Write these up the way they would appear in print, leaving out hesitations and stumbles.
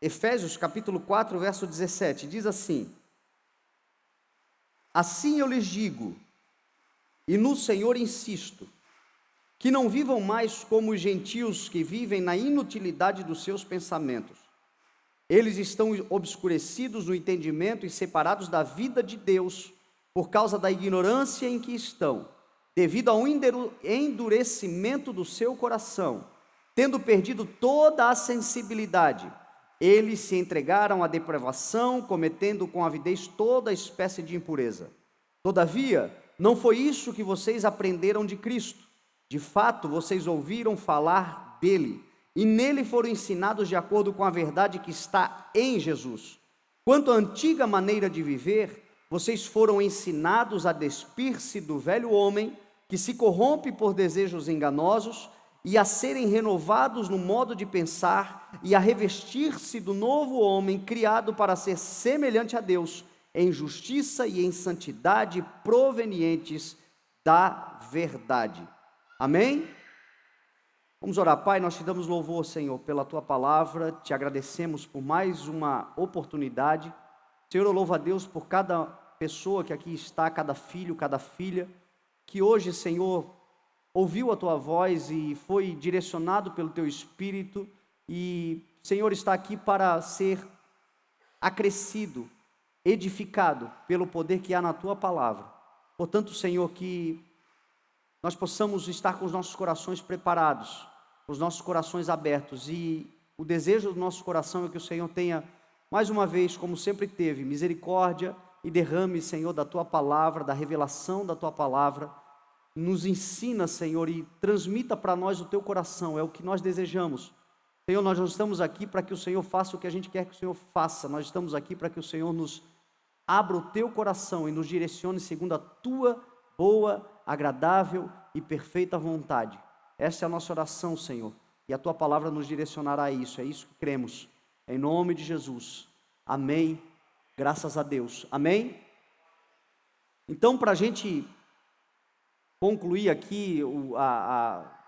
Efésios capítulo 4, verso 17, diz assim: assim eu lhes digo, e no Senhor insisto, que não vivam mais como os gentios que vivem na inutilidade dos seus pensamentos. Eles estão obscurecidos no entendimento e separados da vida de Deus por causa da ignorância em que estão, devido ao endurecimento do seu coração, tendo perdido toda a sensibilidade. Eles se entregaram à depravação, cometendo com avidez toda espécie de impureza. Todavia, não foi isso que vocês aprenderam de Cristo. De fato, vocês ouviram falar dele, e nele foram ensinados de acordo com a verdade que está em Jesus. Quanto à antiga maneira de viver, vocês foram ensinados a despir-se do velho homem, que se corrompe por desejos enganosos, e a serem renovados no modo de pensar, e a revestir-se do novo homem, criado para ser semelhante a Deus, em justiça e em santidade provenientes da verdade. Amém? Vamos orar. Pai, nós te damos louvor, Senhor, pela tua palavra, te agradecemos por mais uma oportunidade. Senhor, eu louvo a Deus por cada pessoa que aqui está, cada filho, cada filha, que hoje, Senhor, ouviu a tua voz e foi direcionado pelo teu Espírito, e, Senhor, está aqui para ser acrescido, edificado pelo poder que há na tua palavra. Portanto, Senhor, que nós possamos estar com os nossos corações preparados, os nossos corações abertos, e o desejo do nosso coração é que o Senhor tenha, mais uma vez, como sempre teve, misericórdia e derrame, Senhor, da tua palavra, da revelação da tua palavra. Nos ensina, Senhor, e transmita para nós o teu coração, é o que nós desejamos. Senhor, nós não estamos aqui para que o Senhor faça o que a gente quer que o Senhor faça, nós estamos aqui para que o Senhor nos abra o teu coração e nos direcione segundo a tua boa, agradável e perfeita vontade. Essa é a nossa oração, Senhor, e a tua palavra nos direcionará a isso, é isso que cremos, em nome de Jesus, amém, graças a Deus, amém? Então, para a gente concluir aqui,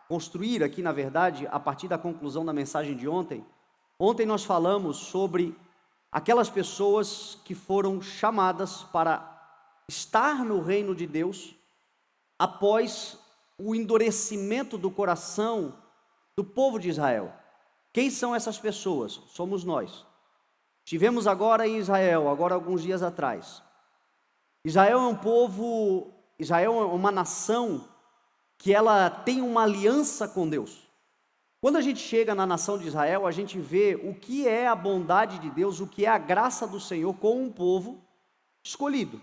construir aqui, na verdade, a partir da conclusão da mensagem de ontem nós falamos sobre aquelas pessoas que foram chamadas para estar no reino de Deus após o endurecimento do coração do povo de Israel. Quem são essas pessoas? Somos nós. Estivemos agora em Israel, agora alguns dias atrás. Israel é um povo, Israel é uma nação que ela tem uma aliança com Deus. Quando a gente chega na nação de Israel, a gente vê o que é a bondade de Deus, o que é a graça do Senhor com um povo escolhido.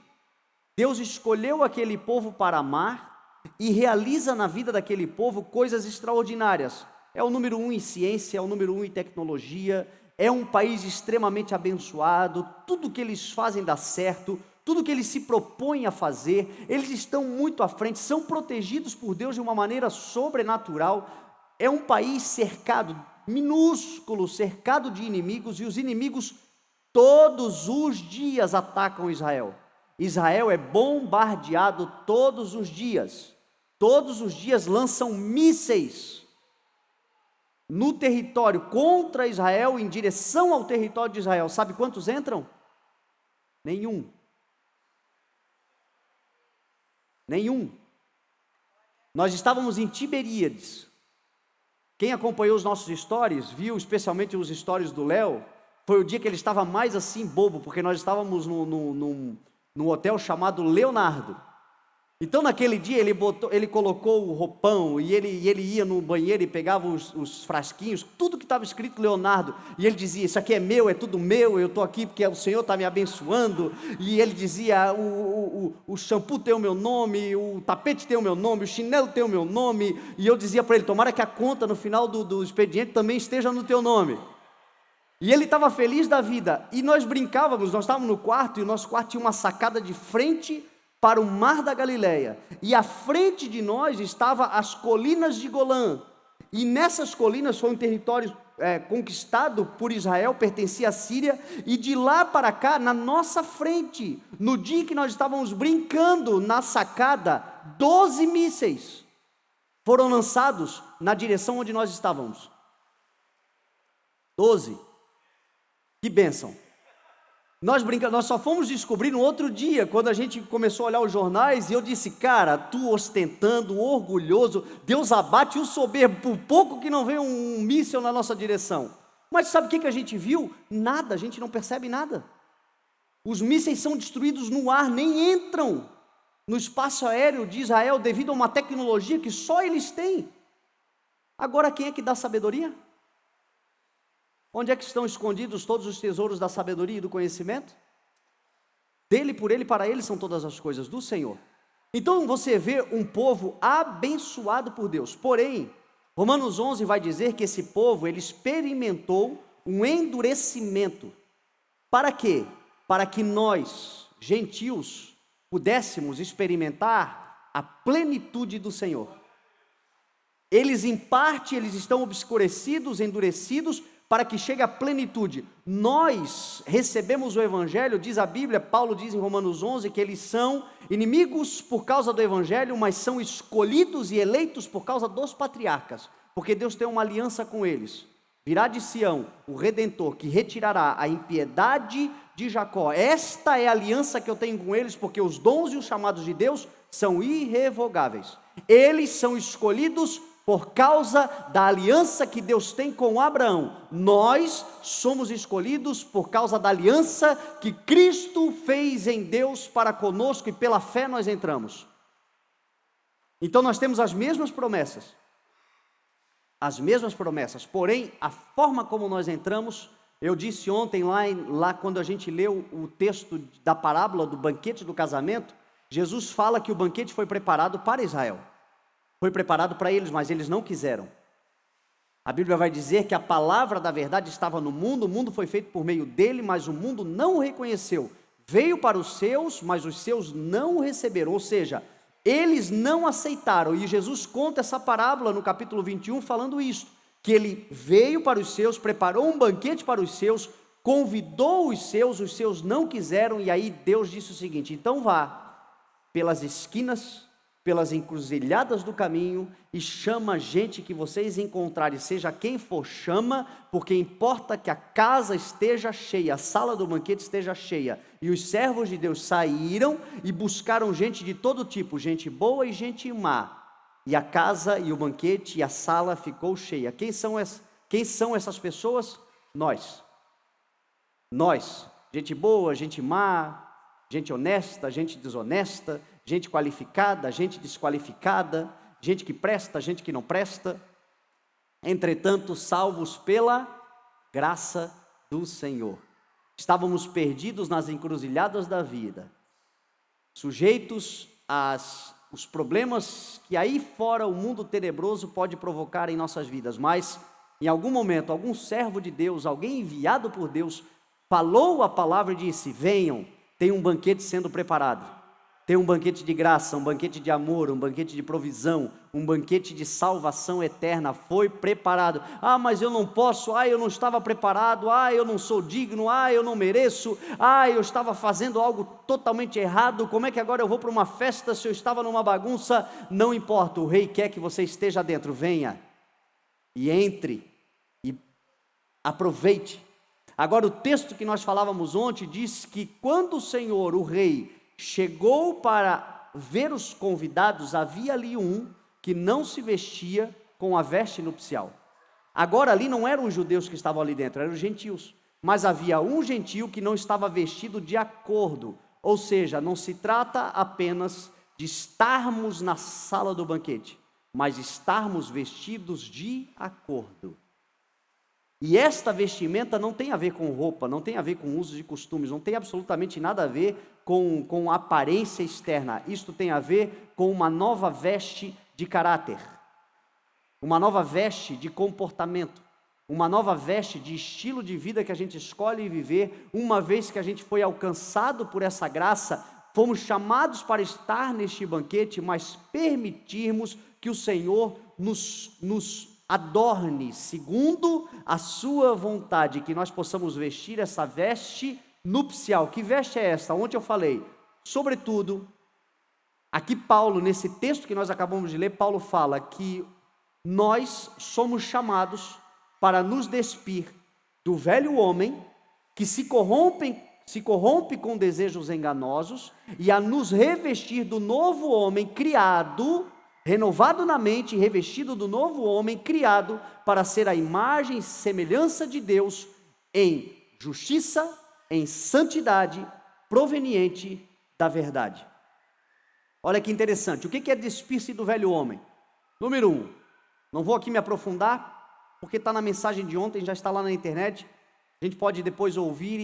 Deus escolheu aquele povo para amar e realiza na vida daquele povo coisas extraordinárias. É o número 1 em ciência, é o número 1 em tecnologia, é um país extremamente abençoado, tudo que eles fazem dá certo, tudo que eles se propõem a fazer, eles estão muito à frente, são protegidos por Deus de uma maneira sobrenatural. É um país cercado, minúsculo, cercado de inimigos, e os inimigos todos os dias atacam Israel. Israel é bombardeado todos os dias lançam mísseis no território contra Israel, em direção ao território de Israel. Sabe quantos entram? Nenhum. Nós estávamos em Tiberíades. Quem acompanhou os nossos stories, viu especialmente os stories do Léo, foi o dia que ele estava mais assim bobo, porque nós estávamos num hotel chamado Leonardo. Então naquele dia ele colocou o roupão, e ele ia no banheiro e pegava os frasquinhos, tudo que estava escrito Leonardo, e ele dizia: isso aqui é meu, é tudo meu, eu estou aqui porque o Senhor está me abençoando. E ele dizia: o shampoo tem o meu nome, o tapete tem o meu nome, o chinelo tem o meu nome. E eu dizia para ele: tomara que a conta no final do expediente também esteja no teu nome. E ele estava feliz da vida, e nós brincávamos, nós estávamos no quarto, e o nosso quarto tinha uma sacada de frente para o mar da Galileia, e à frente de nós estavam as colinas de Golã, e nessas colinas foi um território conquistado por Israel, pertencia à Síria, e de lá para cá, na nossa frente, no dia que nós estávamos brincando na sacada, 12 mísseis foram lançados na direção onde nós estávamos. 12. Que bênção. Nós só fomos descobrir no outro dia, quando a gente começou a olhar os jornais, e eu disse, cara, tu ostentando, orgulhoso, Deus abate o soberbo, por pouco que não veio um míssil na nossa direção. Mas sabe o que a gente viu? Nada, a gente não percebe nada. Os mísseis são destruídos no ar, nem entram no espaço aéreo de Israel, devido a uma tecnologia que só eles têm. Agora quem é que dá sabedoria? Onde é que estão escondidos todos os tesouros da sabedoria e do conhecimento? Dele, por ele, para ele são todas as coisas, do Senhor. Então você vê um povo abençoado por Deus. Porém, Romanos 11 vai dizer que esse povo, ele experimentou um endurecimento. Para quê? Para que nós, gentios, pudéssemos experimentar a plenitude do Senhor. Eles, em parte, eles estão obscurecidos, endurecidos, para que chegue a plenitude. Nós recebemos o Evangelho, diz a Bíblia, Paulo diz em Romanos 11, que eles são inimigos por causa do Evangelho, mas são escolhidos e eleitos por causa dos patriarcas, porque Deus tem uma aliança com eles. Virá de Sião o Redentor, que retirará a impiedade de Jacó. Esta é a aliança que eu tenho com eles, porque os dons e os chamados de Deus são irrevogáveis. Eles são escolhidos por causa da aliança que Deus tem com Abraão. Nós somos escolhidos por causa da aliança que Cristo fez em Deus para conosco, e pela fé nós entramos. Então nós temos as mesmas promessas, porém a forma como nós entramos, eu disse ontem lá quando a gente leu o texto da parábola do banquete do casamento, Jesus fala que o banquete foi preparado para Israel. Foi preparado para eles, mas eles não quiseram. A Bíblia vai dizer que a palavra da verdade estava no mundo, o mundo foi feito por meio dele, mas o mundo não o reconheceu. Veio para os seus, mas os seus não o receberam, ou seja, eles não aceitaram. E Jesus conta essa parábola no capítulo 21 falando isso, que ele veio para os seus, preparou um banquete para os seus, convidou os seus não quiseram, e aí Deus disse o seguinte: então vá pelas esquinas, pelas encruzilhadas do caminho, e chama gente que vocês encontrarem, seja quem for, chama, porque importa que a casa esteja cheia, a sala do banquete esteja cheia. E os servos de Deus saíram e buscaram gente de todo tipo, gente boa e gente má, e a casa e o banquete e a sala ficou cheia. Quem são essas pessoas? Nós, gente boa, gente má, gente honesta, gente desonesta, gente qualificada, gente desqualificada, gente que presta, gente que não presta, entretanto salvos pela graça do Senhor. Estávamos perdidos nas encruzilhadas da vida, sujeitos os problemas que aí fora o mundo tenebroso pode provocar em nossas vidas, mas em algum momento, algum servo de Deus, alguém enviado por Deus, falou a palavra e disse: venham, tem um banquete sendo preparado. Tem um banquete de graça, um banquete de amor, um banquete de provisão, um banquete de salvação eterna, foi preparado. Ah, mas eu não posso, eu não estava preparado, eu não sou digno, eu não mereço, eu estava fazendo algo totalmente errado, como é que agora eu vou para uma festa se eu estava numa bagunça? Não importa, o rei quer que você esteja dentro, venha, e entre, e aproveite. Agora o texto que nós falávamos ontem diz que quando o Senhor, o rei, chegou para ver os convidados, havia ali um que não se vestia com a veste nupcial. Agora ali não eram os judeus que estavam ali dentro, eram os gentios. Mas havia um gentio que não estava vestido de acordo. Ou seja, não se trata apenas de estarmos na sala do banquete, mas estarmos vestidos de acordo. E esta vestimenta não tem a ver com roupa, não tem a ver com usos e costumes, não tem absolutamente nada a ver com aparência externa. Isto tem a ver com uma nova veste de caráter, uma nova veste de comportamento, uma nova veste de estilo de vida que a gente escolhe viver, uma vez que a gente foi alcançado por essa graça, fomos chamados para estar neste banquete, mas permitirmos que o Senhor nos adorne segundo a sua vontade, que nós possamos vestir essa veste nupcial. Que veste é essa? Ontem eu falei, sobretudo, aqui Paulo, nesse texto que nós acabamos de ler, Paulo fala que nós somos chamados para nos despir do velho homem que se corrompe com desejos enganosos, e a nos revestir do novo homem criado, renovado na mente, revestido do novo homem criado para ser a imagem e semelhança de Deus em justiça, em santidade, proveniente da verdade. Olha que interessante, o que é despir-se do velho homem? Número 1, não vou aqui me aprofundar, porque está na mensagem de ontem, já está lá na internet, a gente pode depois ouvir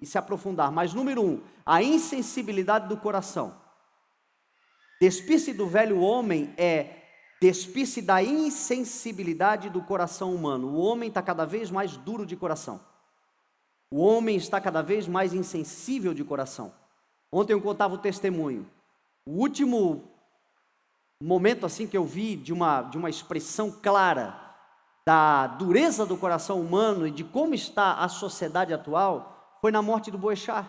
e se aprofundar, mas número 1, a insensibilidade do coração. Despir-se do velho homem é despir-se da insensibilidade do coração humano. O homem está cada vez mais duro de coração. O homem está cada vez mais insensível de coração. Ontem eu contava o testemunho. O último momento assim que eu vi de uma expressão clara da dureza do coração humano e de como está a sociedade atual foi na morte do Boechat.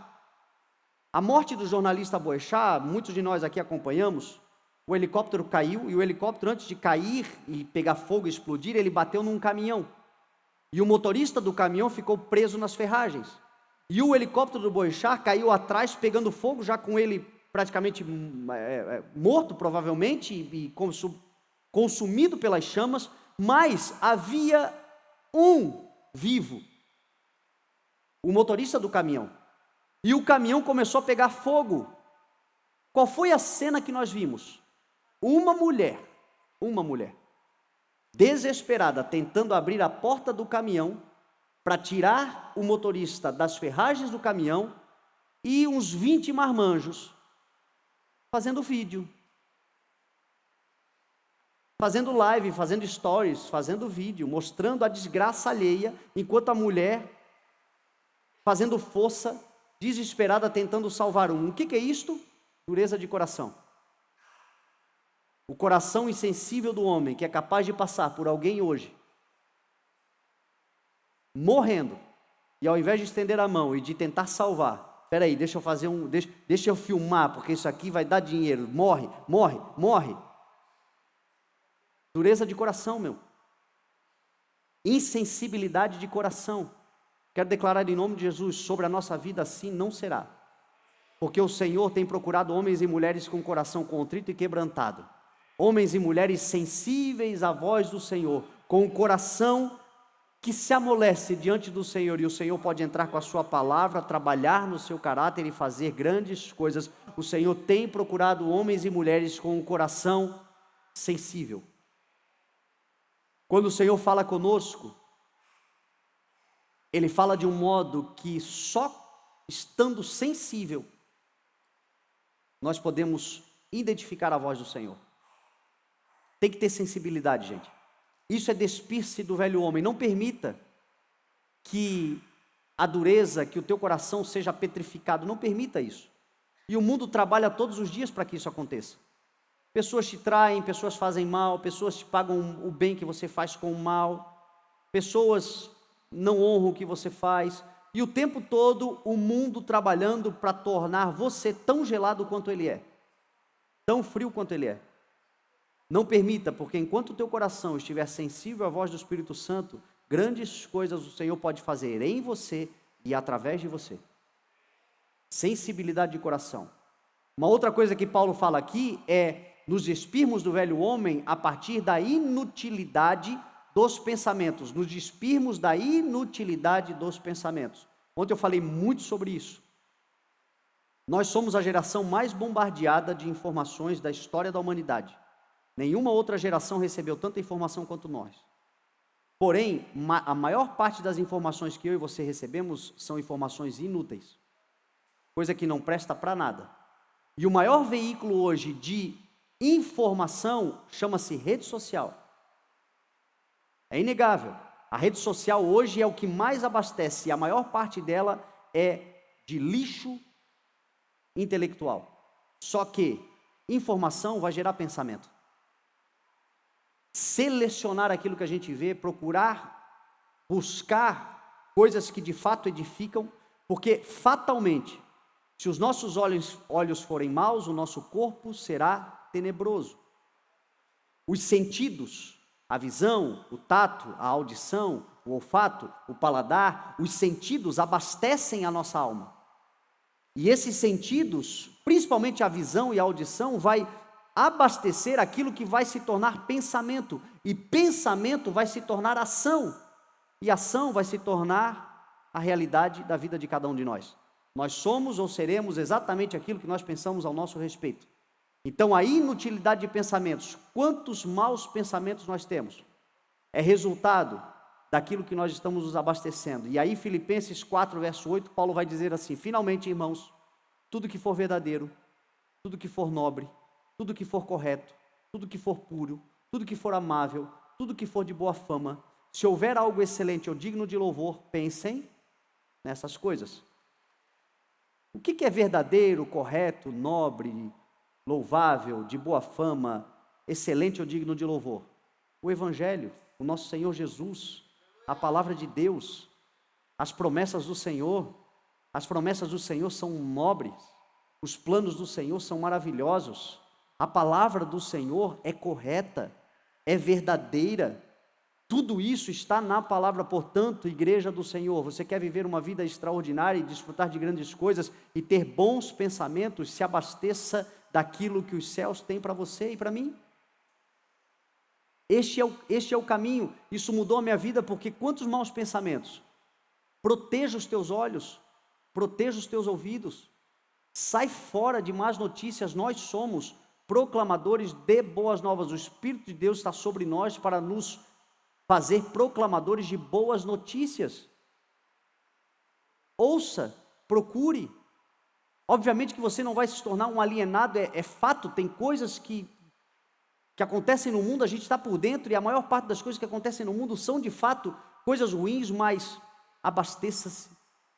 A morte do jornalista Boechat, muitos de nós aqui acompanhamos, o helicóptero caiu e o helicóptero, antes de cair e pegar fogo e explodir, ele bateu num caminhão. E o motorista do caminhão ficou preso nas ferragens. E o helicóptero do Boechat caiu atrás, pegando fogo, já com ele praticamente morto, provavelmente, e consumido pelas chamas, mas havia um vivo, o motorista do caminhão. E o caminhão começou a pegar fogo. Qual foi a cena que nós vimos? Uma mulher, desesperada, tentando abrir a porta do caminhão, para tirar o motorista das ferragens do caminhão, e uns 20 marmanjos, fazendo vídeo, fazendo live, fazendo stories, fazendo vídeo, mostrando a desgraça alheia, enquanto a mulher, fazendo força, desesperada, tentando salvar um. O que é isto? Dureza de coração. O coração insensível do homem, que é capaz de passar por alguém hoje, morrendo, e ao invés de estender a mão e de tentar salvar, espera aí, deixa eu filmar, porque isso aqui vai dar dinheiro, morre. Dureza de coração, meu. Insensibilidade de coração. Quero declarar em nome de Jesus, sobre a nossa vida assim não será. Porque o Senhor tem procurado homens e mulheres com coração contrito e quebrantado. Homens e mulheres sensíveis à voz do Senhor, com um coração que se amolece diante do Senhor, e o Senhor pode entrar com a sua palavra, trabalhar no seu caráter e fazer grandes coisas. O Senhor tem procurado homens e mulheres com um coração sensível. Quando o Senhor fala conosco, Ele fala de um modo que só estando sensível, nós podemos identificar a voz do Senhor. Tem que ter sensibilidade, gente. Isso é despir-se do velho homem. Não permita que a dureza, que o teu coração seja petrificado. Não permita isso. E o mundo trabalha todos os dias para que isso aconteça. Pessoas te traem, pessoas fazem mal, pessoas te pagam o bem que você faz com o mal, pessoas não honram o que você faz, e o tempo todo o mundo trabalhando para tornar você tão gelado quanto ele é, tão frio quanto ele é. Não permita, porque enquanto o teu coração estiver sensível à voz do Espírito Santo, grandes coisas o Senhor pode fazer em você e através de você. Sensibilidade de coração. Uma outra coisa que Paulo fala aqui é nos despirmos do velho homem a partir da inutilidade dos pensamentos. Nos despirmos da inutilidade dos pensamentos. Ontem eu falei muito sobre isso. Nós somos a geração mais bombardeada de informações da história da humanidade. Nenhuma outra geração recebeu tanta informação quanto nós. Porém, a maior parte das informações que eu e você recebemos são informações inúteis. Coisa que não presta para nada. E o maior veículo hoje de informação chama-se rede social. É inegável. A rede social hoje é o que mais abastece. E a maior parte dela é de lixo intelectual. Só que informação vai gerar pensamento. Selecionar aquilo que a gente vê, procurar, buscar coisas que de fato edificam, porque fatalmente, se os nossos olhos forem maus, o nosso corpo será tenebroso. Os sentidos, a visão, o tato, a audição, o olfato, o paladar, os sentidos abastecem a nossa alma. E esses sentidos, principalmente a visão e a audição, vai abastecer aquilo que vai se tornar pensamento. E pensamento vai se tornar ação. E ação vai se tornar a realidade da vida de cada um de nós. Nós somos ou seremos exatamente aquilo que nós pensamos ao nosso respeito. Então a inutilidade de pensamentos, quantos maus pensamentos nós temos, é resultado daquilo que nós estamos nos abastecendo. E aí Filipenses 4, verso 8, Paulo vai dizer assim: finalmente, irmãos, tudo que for verdadeiro, tudo que for nobre, tudo que for correto, tudo que for puro, tudo que for amável, tudo que for de boa fama, se houver algo excelente ou digno de louvor, pensem nessas coisas. O que é verdadeiro, correto, nobre, louvável, de boa fama, excelente ou digno de louvor? O Evangelho, o nosso Senhor Jesus, a palavra de Deus, as promessas do Senhor. As promessas do Senhor são nobres, os planos do Senhor são maravilhosos, a palavra do Senhor é correta, é verdadeira, tudo isso está na palavra. Portanto, igreja do Senhor, você quer viver uma vida extraordinária e desfrutar de grandes coisas e ter bons pensamentos, se abasteça daquilo que os céus têm para você e para mim. Este é o caminho. Isso mudou a minha vida, porque quantos maus pensamentos? Proteja os teus olhos, proteja os teus ouvidos, sai fora de más notícias. Nós somos proclamadores de boas novas, o Espírito de Deus está sobre nós para nos fazer proclamadores de boas notícias. Ouça, procure. Obviamente que você não vai se tornar um alienado, é fato, tem coisas que acontecem no mundo, a gente está por dentro, e a maior parte das coisas que acontecem no mundo são de fato coisas ruins, mas abasteça-se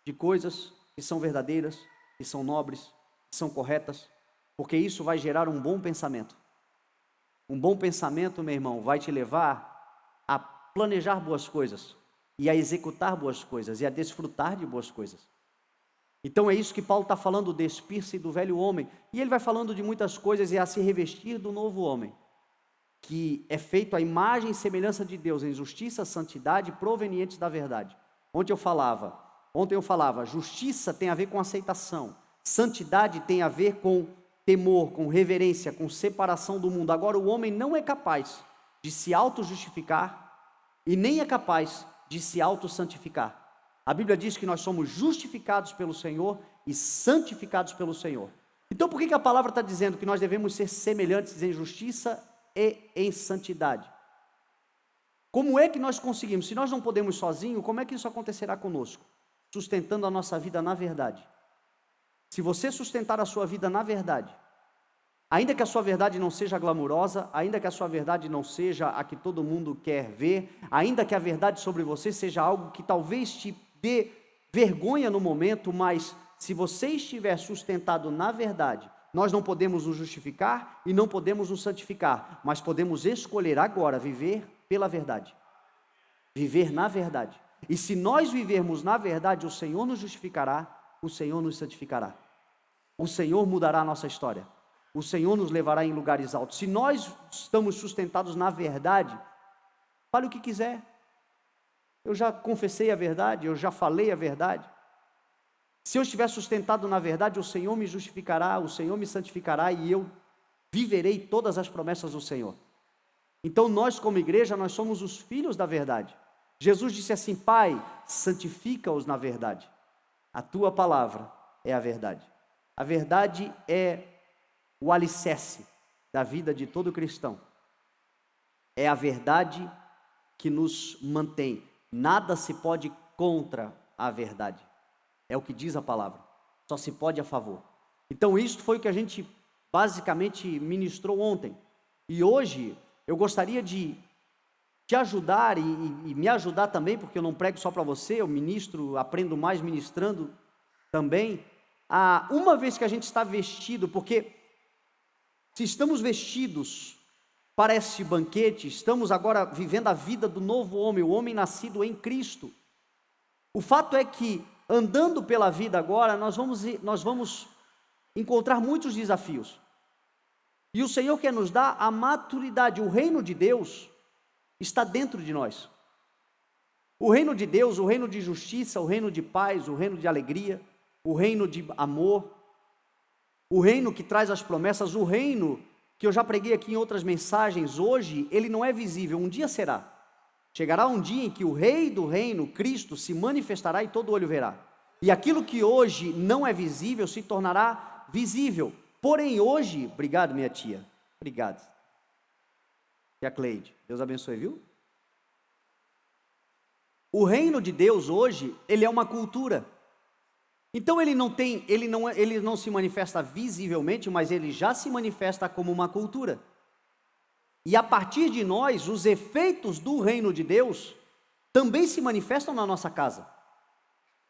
de coisas que são verdadeiras, que são nobres, que são corretas, porque isso vai gerar um bom pensamento. Um bom pensamento, meu irmão, vai te levar a planejar boas coisas, e a executar boas coisas, e a desfrutar de boas coisas. Então é isso que Paulo está falando, despir-se do velho homem, e ele vai falando de muitas coisas, e a se revestir do novo homem, que é feito à imagem e semelhança de Deus, em justiça, santidade, provenientes da verdade. Ontem eu falava, justiça tem a ver com aceitação, santidade tem a ver com temor, com reverência, com separação do mundo. Agora o homem não é capaz de se auto-justificar, e nem é capaz de se auto-santificar. A Bíblia diz que nós somos justificados pelo Senhor e santificados pelo Senhor. Então por que a palavra está dizendo que nós devemos ser semelhantes em justiça e em santidade? Como é que nós conseguimos? Se nós não podemos sozinhos, como é que isso acontecerá conosco? Sustentando a nossa vida na verdade. Se você sustentar a sua vida na verdade, ainda que a sua verdade não seja glamurosa, ainda que a sua verdade não seja a que todo mundo quer ver, ainda que a verdade sobre você seja algo que talvez te dê vergonha no momento, mas se você estiver sustentado na verdade, nós não podemos nos justificar e não podemos nos santificar, mas podemos escolher agora viver pela verdade, viver na verdade. E se nós vivermos na verdade, o Senhor nos justificará, o Senhor nos santificará, o Senhor mudará a nossa história, o Senhor nos levará em lugares altos. Se nós estamos sustentados na verdade, fale o que quiser, eu já confessei a verdade, eu já falei a verdade. Se eu estiver sustentado na verdade, o Senhor me justificará, o Senhor me santificará, e eu viverei todas as promessas do Senhor. Então nós como igreja, nós somos os filhos da verdade. Jesus disse assim: Pai, santifica-os na verdade, a tua palavra é a verdade. A verdade é o alicerce da vida de todo cristão. É a verdade que nos mantém. Nada se pode contra a verdade. É o que diz a palavra. Só se pode a favor. Então isso foi o que a gente basicamente ministrou ontem. E hoje eu gostaria de te ajudar e me ajudar também, porque eu não prego só para você, eu ministro, aprendo mais ministrando também. Uma vez que a gente está vestido, porque se estamos vestidos para esse banquete, estamos agora vivendo a vida do novo homem, o homem nascido em Cristo. O fato é que, andando pela vida agora, nós vamos encontrar muitos desafios. E o Senhor quer nos dar a maturidade. O reino de Deus está dentro de nós. O reino de Deus, o reino de justiça, o reino de paz, o reino de alegria, o reino de amor, o reino que traz as promessas, o reino que eu já preguei aqui em outras mensagens, hoje ele não é visível, um dia será. Chegará um dia em que o Rei do reino, Cristo, se manifestará e todo olho verá. E aquilo que hoje não é visível se tornará visível. Porém hoje, obrigado minha tia, obrigado. Tia Cleide, Deus abençoe, viu? O reino de Deus hoje, ele é uma cultura. Então ele não se manifesta visivelmente, mas ele já se manifesta como uma cultura. E a partir de nós, os efeitos do reino de Deus também se manifestam na nossa casa.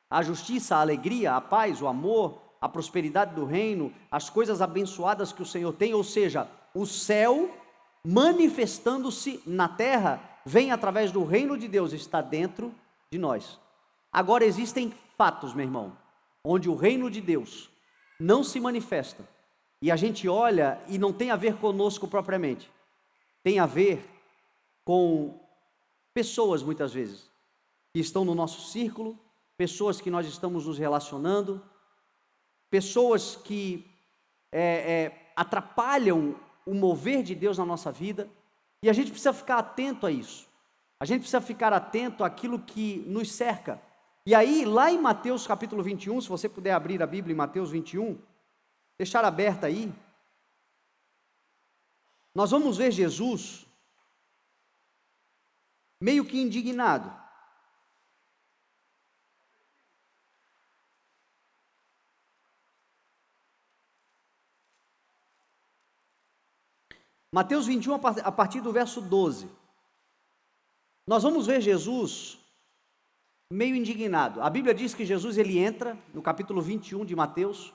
A justiça, a alegria, a paz, o amor, a prosperidade do reino, as coisas abençoadas que o Senhor tem, ou seja, o céu manifestando-se na terra, vem através do reino de Deus, está dentro de nós. Agora existem fatos, meu irmão, onde o reino de Deus não se manifesta, e a gente olha e não tem a ver conosco propriamente, tem a ver com pessoas muitas vezes, que estão no nosso círculo, pessoas que nós estamos nos relacionando, pessoas que atrapalham o mover de Deus na nossa vida, e a gente precisa ficar atento a isso, a gente precisa ficar atento àquilo que nos cerca. E aí, lá em Mateus capítulo 21, se você puder abrir a Bíblia em Mateus 21, deixar aberta aí, nós vamos ver Jesus meio que indignado. Mateus 21, a partir do verso 12. Nós vamos ver Jesus meio indignado. A Bíblia diz que Jesus ele entra, no capítulo 21 de Mateus,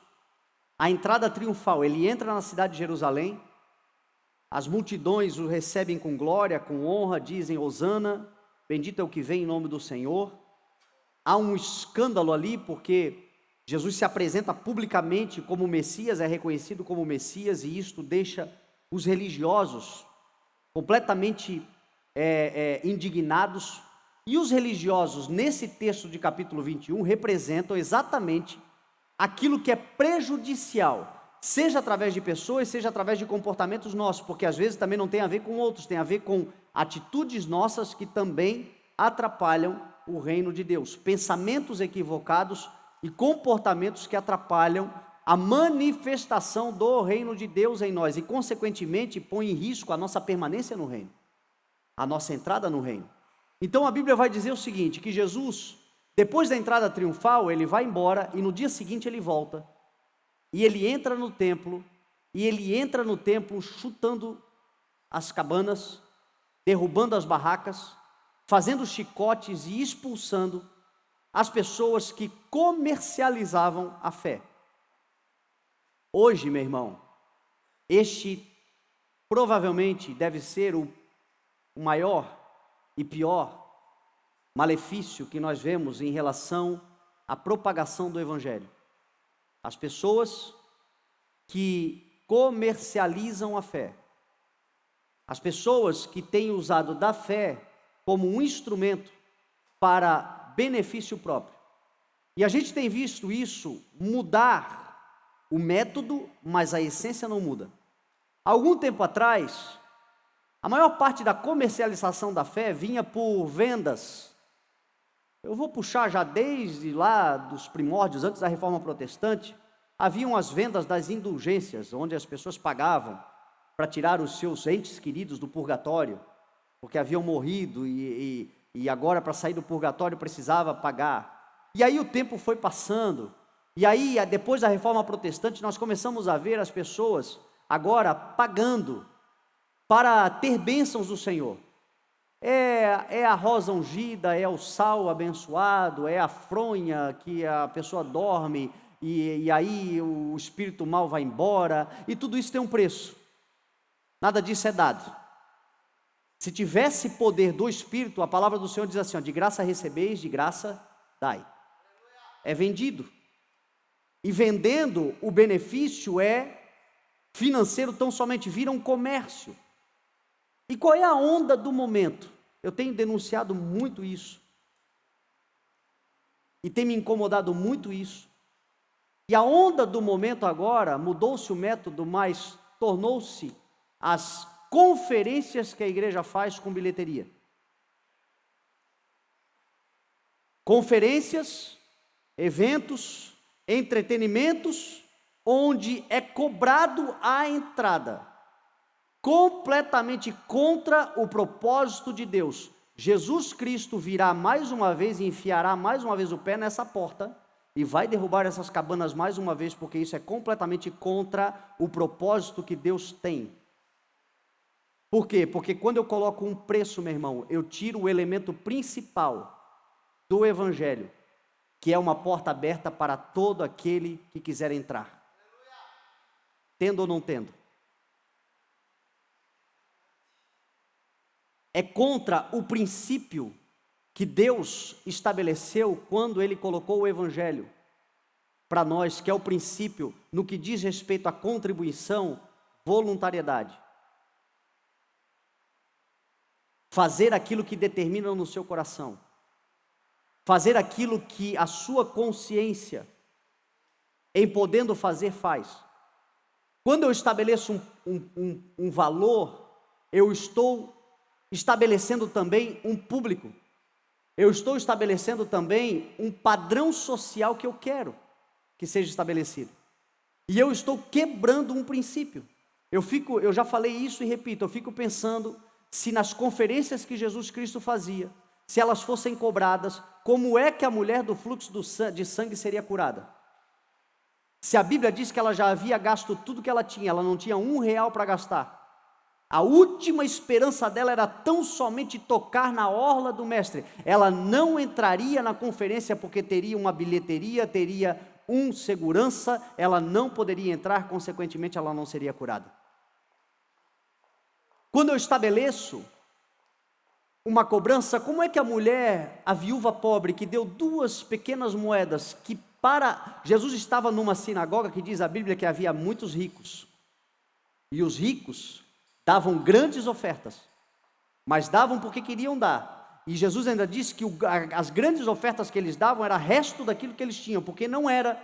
a entrada triunfal, ele entra na cidade de Jerusalém, as multidões o recebem com glória, com honra, dizem Hosana, bendito é o que vem em nome do Senhor. Há um escândalo ali, porque Jesus se apresenta publicamente como Messias, é reconhecido como Messias, e isto deixa os religiosos completamente indignados. E os religiosos, nesse texto de capítulo 21, representam exatamente aquilo que é prejudicial, seja através de pessoas, seja através de comportamentos nossos, porque às vezes também não tem a ver com outros, tem a ver com atitudes nossas que também atrapalham o reino de Deus, pensamentos equivocados e comportamentos que atrapalham a manifestação do reino de Deus em nós e, consequentemente, põe em risco a nossa permanência no reino, a nossa entrada no reino. Então a Bíblia vai dizer o seguinte, que Jesus, depois da entrada triunfal, ele vai embora e no dia seguinte ele volta. E ele entra no templo, chutando as cabanas, derrubando as barracas, fazendo chicotes e expulsando as pessoas que comercializavam a fé. Hoje, meu irmão, este provavelmente deve ser o maior e pior malefício que nós vemos em relação à propagação do Evangelho. As pessoas que comercializam a fé, as pessoas que têm usado da fé como um instrumento para benefício próprio. E a gente tem visto isso mudar o método, mas a essência não muda. Há algum tempo atrás, a maior parte da comercialização da fé vinha por vendas. Eu vou puxar já desde lá dos primórdios, antes da Reforma Protestante, haviam as vendas das indulgências, onde as pessoas pagavam para tirar os seus entes queridos do purgatório, porque haviam morrido e agora para sair do purgatório precisava pagar. E aí o tempo foi passando, e aí depois da Reforma Protestante nós começamos a ver as pessoas agora pagando para ter bênçãos do Senhor. É a rosa ungida, é o sal abençoado, é a fronha que a pessoa dorme e aí o espírito mal vai embora, e tudo isso tem um preço. Nada disso é dado. Se tivesse poder do Espírito, a palavra do Senhor diz assim, ó, de graça recebeis, de graça dai. É vendido. E vendendo, o benefício é financeiro, tão somente vira um comércio. E qual é a onda do momento? Eu tenho denunciado muito isso. E tem me incomodado muito isso. E a onda do momento agora, mudou-se o método, mas tornou-se as conferências que a igreja faz com bilheteria. Conferências, eventos, entretenimentos, onde é cobrado a entrada, completamente contra o propósito de Deus. Jesus Cristo virá mais uma vez e enfiará mais uma vez o pé nessa porta e vai derrubar essas cabanas mais uma vez, porque isso é completamente contra o propósito que Deus tem. Por quê? Porque quando eu coloco um preço, meu irmão, eu tiro o elemento principal do Evangelho, que é uma porta aberta para todo aquele que quiser entrar, tendo ou não tendo. É contra o princípio que Deus estabeleceu quando Ele colocou o Evangelho para nós, que é o princípio no que diz respeito à contribuição, voluntariedade. Fazer aquilo que determina no seu coração. Fazer aquilo que a sua consciência, em podendo fazer, faz. Quando eu estabeleço um valor, eu estou estabelecendo também um público. Eu estou estabelecendo também um padrão social que eu quero que seja estabelecido. E eu estou quebrando um princípio. Eu já falei isso e repito, eu fico pensando se nas conferências que Jesus Cristo fazia, se elas fossem cobradas, como é que a mulher do fluxo de sangue seria curada? Se a Bíblia diz que ela já havia gasto tudo que ela tinha, ela não tinha R$1 para gastar. A última esperança dela era tão somente tocar na orla do mestre. Ela não entraria na conferência porque teria uma bilheteria, teria um segurança, ela não poderia entrar, consequentemente ela não seria curada. Quando eu estabeleço uma cobrança, como é que a mulher, a viúva pobre, que deu 2 pequenas moedas, que Jesus estava numa sinagoga que diz a Bíblia que havia muitos ricos, e os ricos davam grandes ofertas, mas davam porque queriam dar, e Jesus ainda disse que as grandes ofertas que eles davam era resto daquilo que eles tinham, porque não era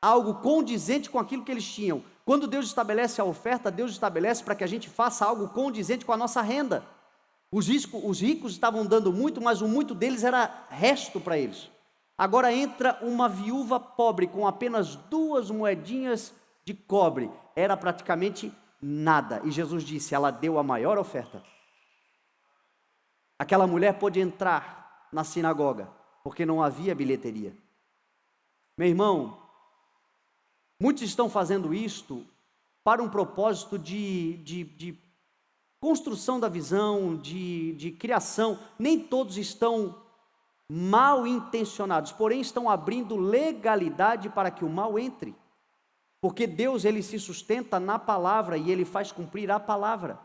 algo condizente com aquilo que eles tinham. Quando Deus estabelece a oferta, Deus estabelece para que a gente faça algo condizente com a nossa renda. Os ricos estavam dando muito, mas o muito deles era resto para eles. Agora entra uma viúva pobre com apenas 2 moedinhas de cobre, era praticamente nada, e Jesus disse, ela deu a maior oferta. Aquela mulher pôde entrar na sinagoga, porque não havia bilheteria. Meu irmão, muitos estão fazendo isto para um propósito de construção da visão, de criação. Nem todos estão mal intencionados, porém estão abrindo legalidade para que o mal entre. Porque Deus, Ele se sustenta na palavra e Ele faz cumprir a palavra.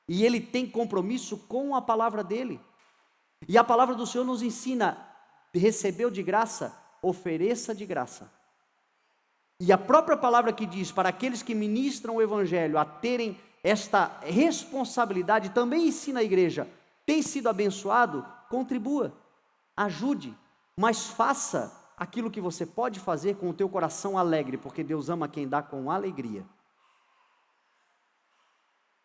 E Ele tem compromisso com a palavra dEle. E a palavra do Senhor nos ensina, recebeu de graça, ofereça de graça. E a própria palavra que diz, para aqueles que ministram o Evangelho, a terem esta responsabilidade, também ensina a igreja, tem sido abençoado, contribua, ajude, mas faça aquilo que você pode fazer com o teu coração alegre, porque Deus ama quem dá com alegria.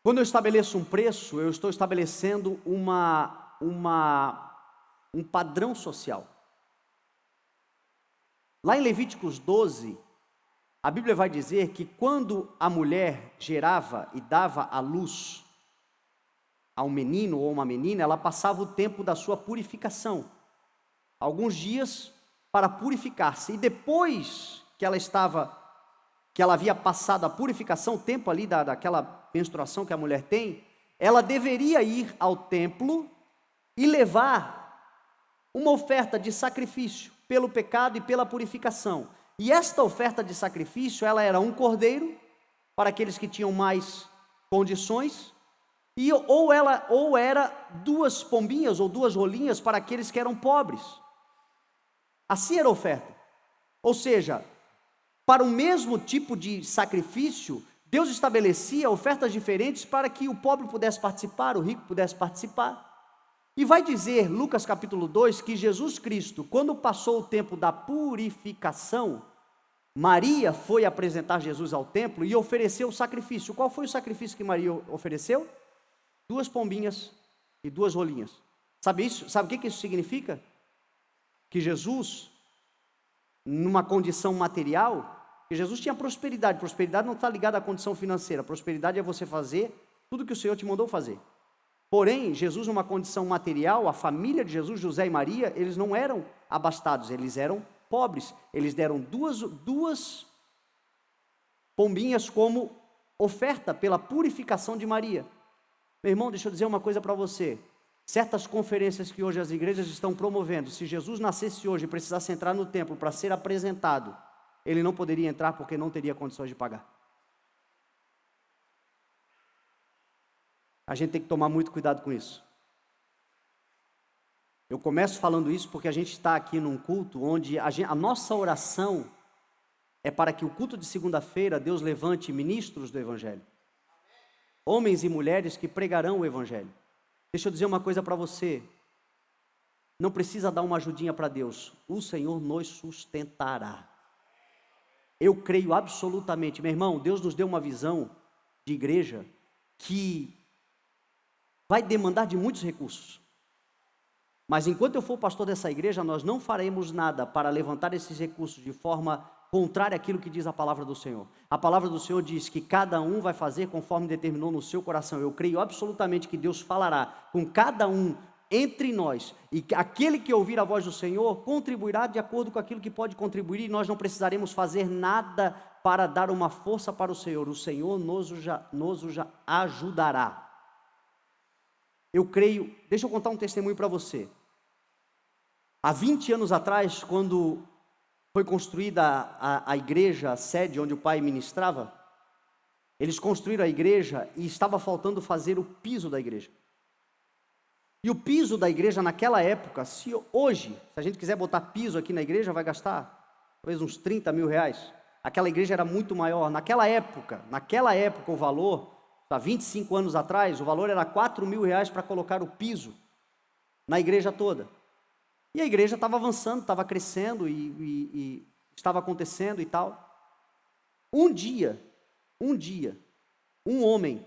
Quando eu estabeleço um preço, eu estou estabelecendo um padrão social. Lá em Levíticos 12, a Bíblia vai dizer que quando a mulher gerava e dava à luz a um menino ou uma menina, ela passava o tempo da sua purificação, alguns dias para purificar-se, e depois que ela havia passado a purificação, o tempo ali daquela menstruação que a mulher tem, ela deveria ir ao templo e levar uma oferta de sacrifício pelo pecado e pela purificação. E esta oferta de sacrifício, ela era um cordeiro para aqueles que tinham mais condições, ou era 2 pombinhas ou 2 rolinhas para aqueles que eram pobres. Assim era a oferta. Ou seja, para o mesmo tipo de sacrifício, Deus estabelecia ofertas diferentes para que o pobre pudesse participar, o rico pudesse participar. E vai dizer, Lucas capítulo 2, que Jesus Cristo, quando passou o tempo da purificação, Maria foi apresentar Jesus ao templo e ofereceu o sacrifício. Qual foi o sacrifício que Maria ofereceu? 2 pombinhas e 2 rolinhas. Sabe isso? Sabe o que isso significa? Que Jesus, numa condição material, que Jesus tinha prosperidade. Prosperidade não está ligada à condição financeira. Prosperidade é você fazer tudo que o Senhor te mandou fazer. Porém, Jesus, numa condição material, a família de Jesus, José e Maria, eles não eram abastados, eles eram pobres. Eles deram duas pombinhas como oferta pela purificação de Maria. Meu irmão, deixa eu dizer uma coisa para você. Certas conferências que hoje as igrejas estão promovendo, se Jesus nascesse hoje e precisasse entrar no templo para ser apresentado, ele não poderia entrar porque não teria condições de pagar. A gente tem que tomar muito cuidado com isso. Eu começo falando isso porque a gente está aqui num culto onde a nossa oração é para que o culto de segunda-feira Deus levante ministros do Evangelho. Homens e mulheres que pregarão o Evangelho. Deixa eu dizer uma coisa para você. Não precisa dar uma ajudinha para Deus. O Senhor nos sustentará. Eu creio absolutamente. Meu irmão, Deus nos deu uma visão de igreja que vai demandar de muitos recursos. Mas enquanto eu for pastor dessa igreja, nós não faremos nada para levantar esses recursos de forma contrária àquilo que diz a palavra do Senhor. A palavra do Senhor diz que cada um vai fazer conforme determinou no seu coração. Eu creio absolutamente que Deus falará com cada um entre nós, e aquele que ouvir a voz do Senhor contribuirá de acordo com aquilo que pode contribuir, e nós não precisaremos fazer nada para dar uma força para o Senhor. O Senhor nos ajudará. Eu creio, deixa eu contar um testemunho para você. Há 20 anos atrás, quando foi construída a igreja, a sede onde o pai ministrava, eles construíram a igreja e estava faltando fazer o piso da igreja. E o piso da igreja naquela época, se a gente quiser botar piso aqui na igreja, vai gastar talvez uns 30 mil reais. Aquela igreja era muito maior. Naquela época o valor, há 25 anos atrás, o valor era 4 mil reais para colocar o piso na igreja toda. E a igreja estava avançando, estava crescendo e estava acontecendo e tal. Um dia, um homem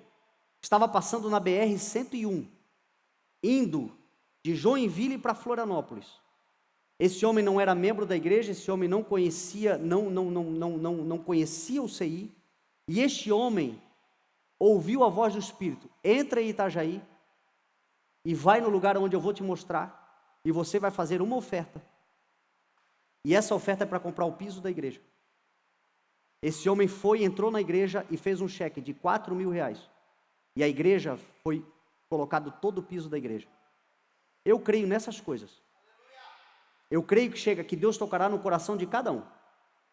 estava passando na BR-101, indo de Joinville para Florianópolis. Esse homem não era membro da igreja, esse homem não conhecia o CI, e este homem ouviu a voz do Espírito: entra em Itajaí e vai no lugar onde eu vou te mostrar, e você vai fazer uma oferta, e essa oferta é para comprar o piso da igreja. Esse homem entrou na igreja e fez um cheque de 4 mil reais, e a igreja foi colocado todo o piso da igreja. Eu creio nessas coisas. Eu creio que Deus tocará no coração de cada um,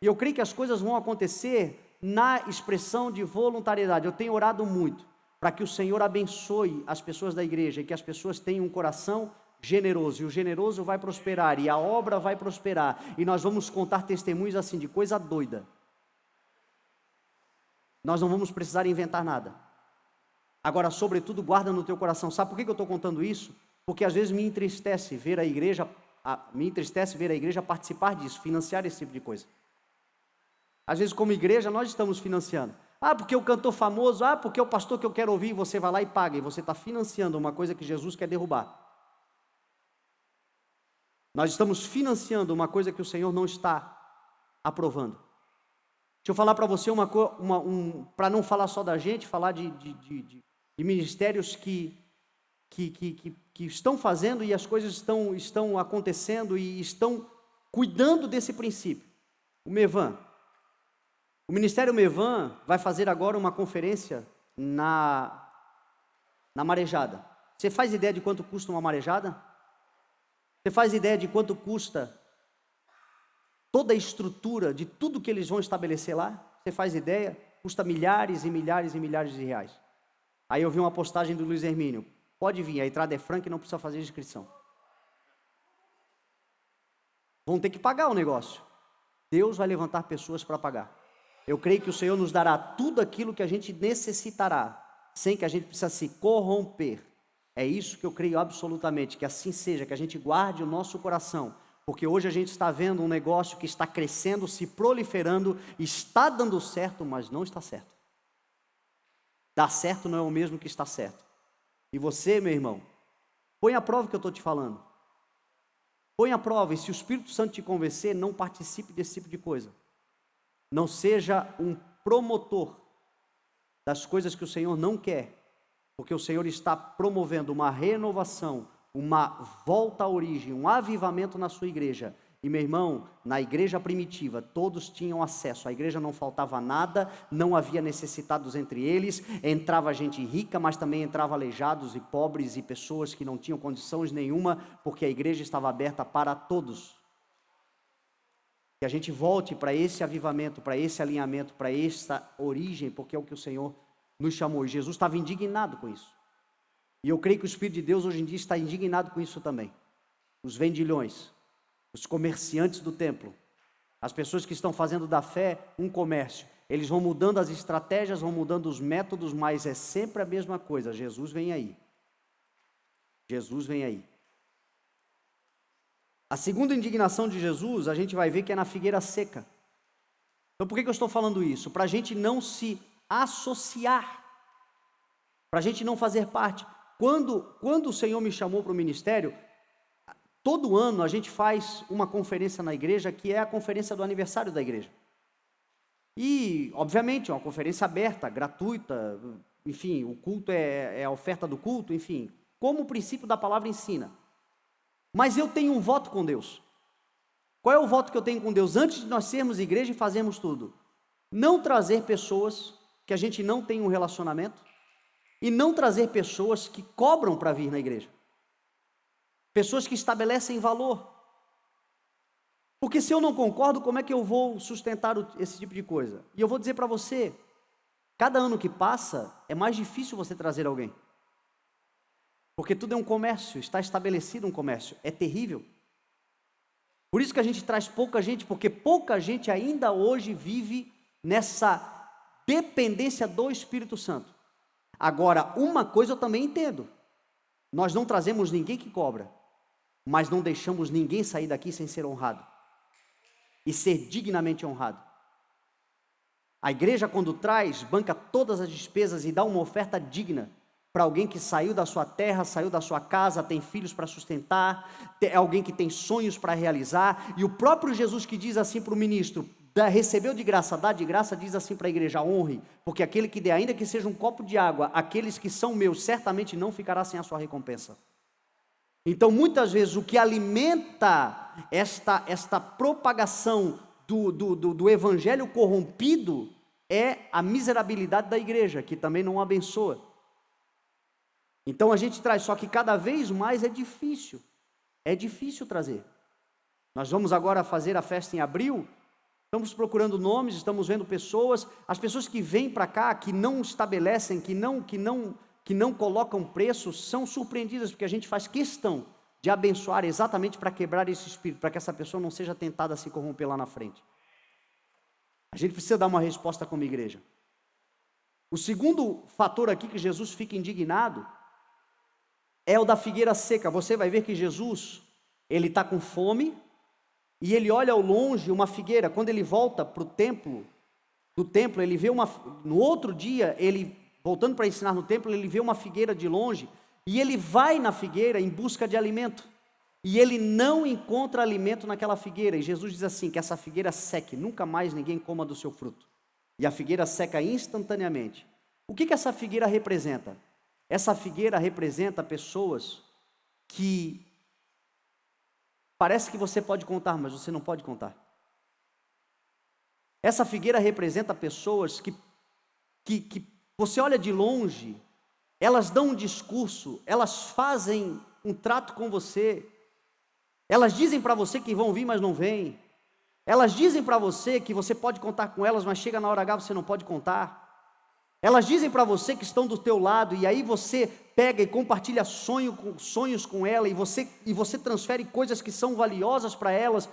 e eu creio que as coisas vão acontecer na expressão de voluntariedade. Eu tenho orado muito para que o Senhor abençoe as pessoas da igreja, e que as pessoas tenham um coração generoso, e o generoso vai prosperar, e a obra vai prosperar, e nós vamos contar testemunhos assim, de coisa doida. Nós não vamos precisar inventar nada. Agora, sobretudo, guarda no teu coração. Sabe por que eu estou contando isso? Porque às vezes me entristece ver a igreja participar disso, financiar esse tipo de coisa. Às vezes, como igreja, nós estamos financiando. Porque o cantor famoso, porque o pastor que eu quero ouvir, você vai lá e paga, e você está financiando uma coisa que Jesus quer derrubar. Nós estamos financiando uma coisa que o Senhor não está aprovando. Deixa eu falar para você para não falar só da gente, falar de ministérios que estão fazendo, e as coisas estão acontecendo e estão cuidando desse princípio. O Mevan. O Ministério Mevan vai fazer agora uma conferência na marejada. Você faz ideia de quanto custa uma marejada? Você faz ideia de quanto custa toda a estrutura de tudo que eles vão estabelecer lá? Você faz ideia? Custa milhares e milhares e milhares de reais. Aí eu vi uma postagem do Luiz Hermínio: pode vir, a entrada é franca e não precisa fazer inscrição. Vão ter que pagar o negócio. Deus vai levantar pessoas para pagar. Eu creio que o Senhor nos dará tudo aquilo que a gente necessitará, sem que a gente precise se corromper. É isso que eu creio absolutamente, que assim seja, que a gente guarde o nosso coração, porque hoje a gente está vendo um negócio que está crescendo, se proliferando, está dando certo, mas não está certo. Dar certo não é o mesmo que está certo. E você, meu irmão, põe à prova o que eu estou te falando. Põe à prova, e se o Espírito Santo te convencer, não participe desse tipo de coisa. Não seja um promotor das coisas que o Senhor não quer, porque o Senhor está promovendo uma renovação, uma volta à origem, um avivamento na sua igreja. E meu irmão, na igreja primitiva, todos tinham acesso, a igreja não faltava nada, não havia necessitados entre eles, entrava gente rica, mas também entrava aleijados e pobres e pessoas que não tinham condições nenhuma, porque a igreja estava aberta para todos. Que a gente volte para esse avivamento, para esse alinhamento, para essa origem, porque é o que o Senhor nos chamou. E Jesus estava indignado com isso. E eu creio que o Espírito de Deus hoje em dia está indignado com isso também. Os vendilhões, os comerciantes do templo, as pessoas que estão fazendo da fé um comércio. Eles vão mudando as estratégias, vão mudando os métodos, mas é sempre a mesma coisa. Jesus vem aí. Jesus vem aí. A segunda indignação de Jesus, a gente vai ver que é na figueira seca. Então por que eu estou falando isso? Para a gente não se associar, para a gente não fazer parte. Quando o Senhor me chamou para o ministério, todo ano a gente faz uma conferência na igreja, que é a conferência do aniversário da igreja. E, obviamente, é uma conferência aberta, gratuita, enfim, o culto é a oferta do culto, enfim, como o princípio da palavra ensina. Mas eu tenho um voto com Deus. Qual é o voto que eu tenho com Deus? Antes de nós sermos igreja e fazermos tudo, não trazer pessoas que a gente não tem um relacionamento, e não trazer pessoas que cobram para vir na igreja. Pessoas que estabelecem valor. Porque se eu não concordo, como é que eu vou sustentar esse tipo de coisa? E eu vou dizer para você, cada ano que passa, é mais difícil você trazer alguém. Porque tudo é um comércio, está estabelecido um comércio, é terrível. Por isso que a gente traz pouca gente, porque pouca gente ainda hoje vive nessa dependência do Espírito Santo. Agora, uma coisa eu também entendo, nós não trazemos ninguém que cobra, mas não deixamos ninguém sair daqui sem ser honrado, e ser dignamente honrado. A igreja, quando traz, banca todas as despesas e dá uma oferta digna, para alguém que saiu da sua terra, saiu da sua casa, tem filhos para sustentar, é alguém que tem sonhos para realizar, e o próprio Jesus que diz assim para o ministro, recebeu de graça, dá de graça, diz assim para a igreja, honre, porque aquele que der, ainda que seja um copo de água, aqueles que são meus, certamente não ficará sem a sua recompensa. Então, muitas vezes, o que alimenta esta propagação do evangelho corrompido, é a miserabilidade da igreja, que também não abençoa. Então a gente traz, só que cada vez mais é difícil trazer. Nós vamos agora fazer a festa em abril, estamos procurando nomes, estamos vendo pessoas, as pessoas que vêm para cá, que não estabelecem, que não colocam preço, são surpreendidas, porque a gente faz questão de abençoar exatamente para quebrar esse espírito, para que essa pessoa não seja tentada a se corromper lá na frente. A gente precisa dar uma resposta como igreja. O segundo fator aqui que Jesus fica indignado, é o da figueira seca. Você vai ver que Jesus, ele está com fome, e ele olha ao longe uma figueira. Quando ele volta para o templo, ele vê no outro dia, ele voltando para ensinar no templo, ele vê uma figueira de longe, e ele vai na figueira em busca de alimento, e ele não encontra alimento naquela figueira, e Jesus diz assim, que essa figueira seque, nunca mais ninguém coma do seu fruto, e a figueira seca instantaneamente. O que essa figueira representa? Essa figueira representa pessoas que parece que você pode contar, mas você não pode contar. Essa figueira representa pessoas que você olha de longe, elas dão um discurso, elas fazem um trato com você, elas dizem para você que vão vir, mas não vêm. Elas dizem para você que você pode contar com elas, mas chega na hora H você não pode contar. Elas dizem para você que estão do teu lado, e aí você pega e compartilha sonhos com ela, e você transfere coisas que são valiosas para elas,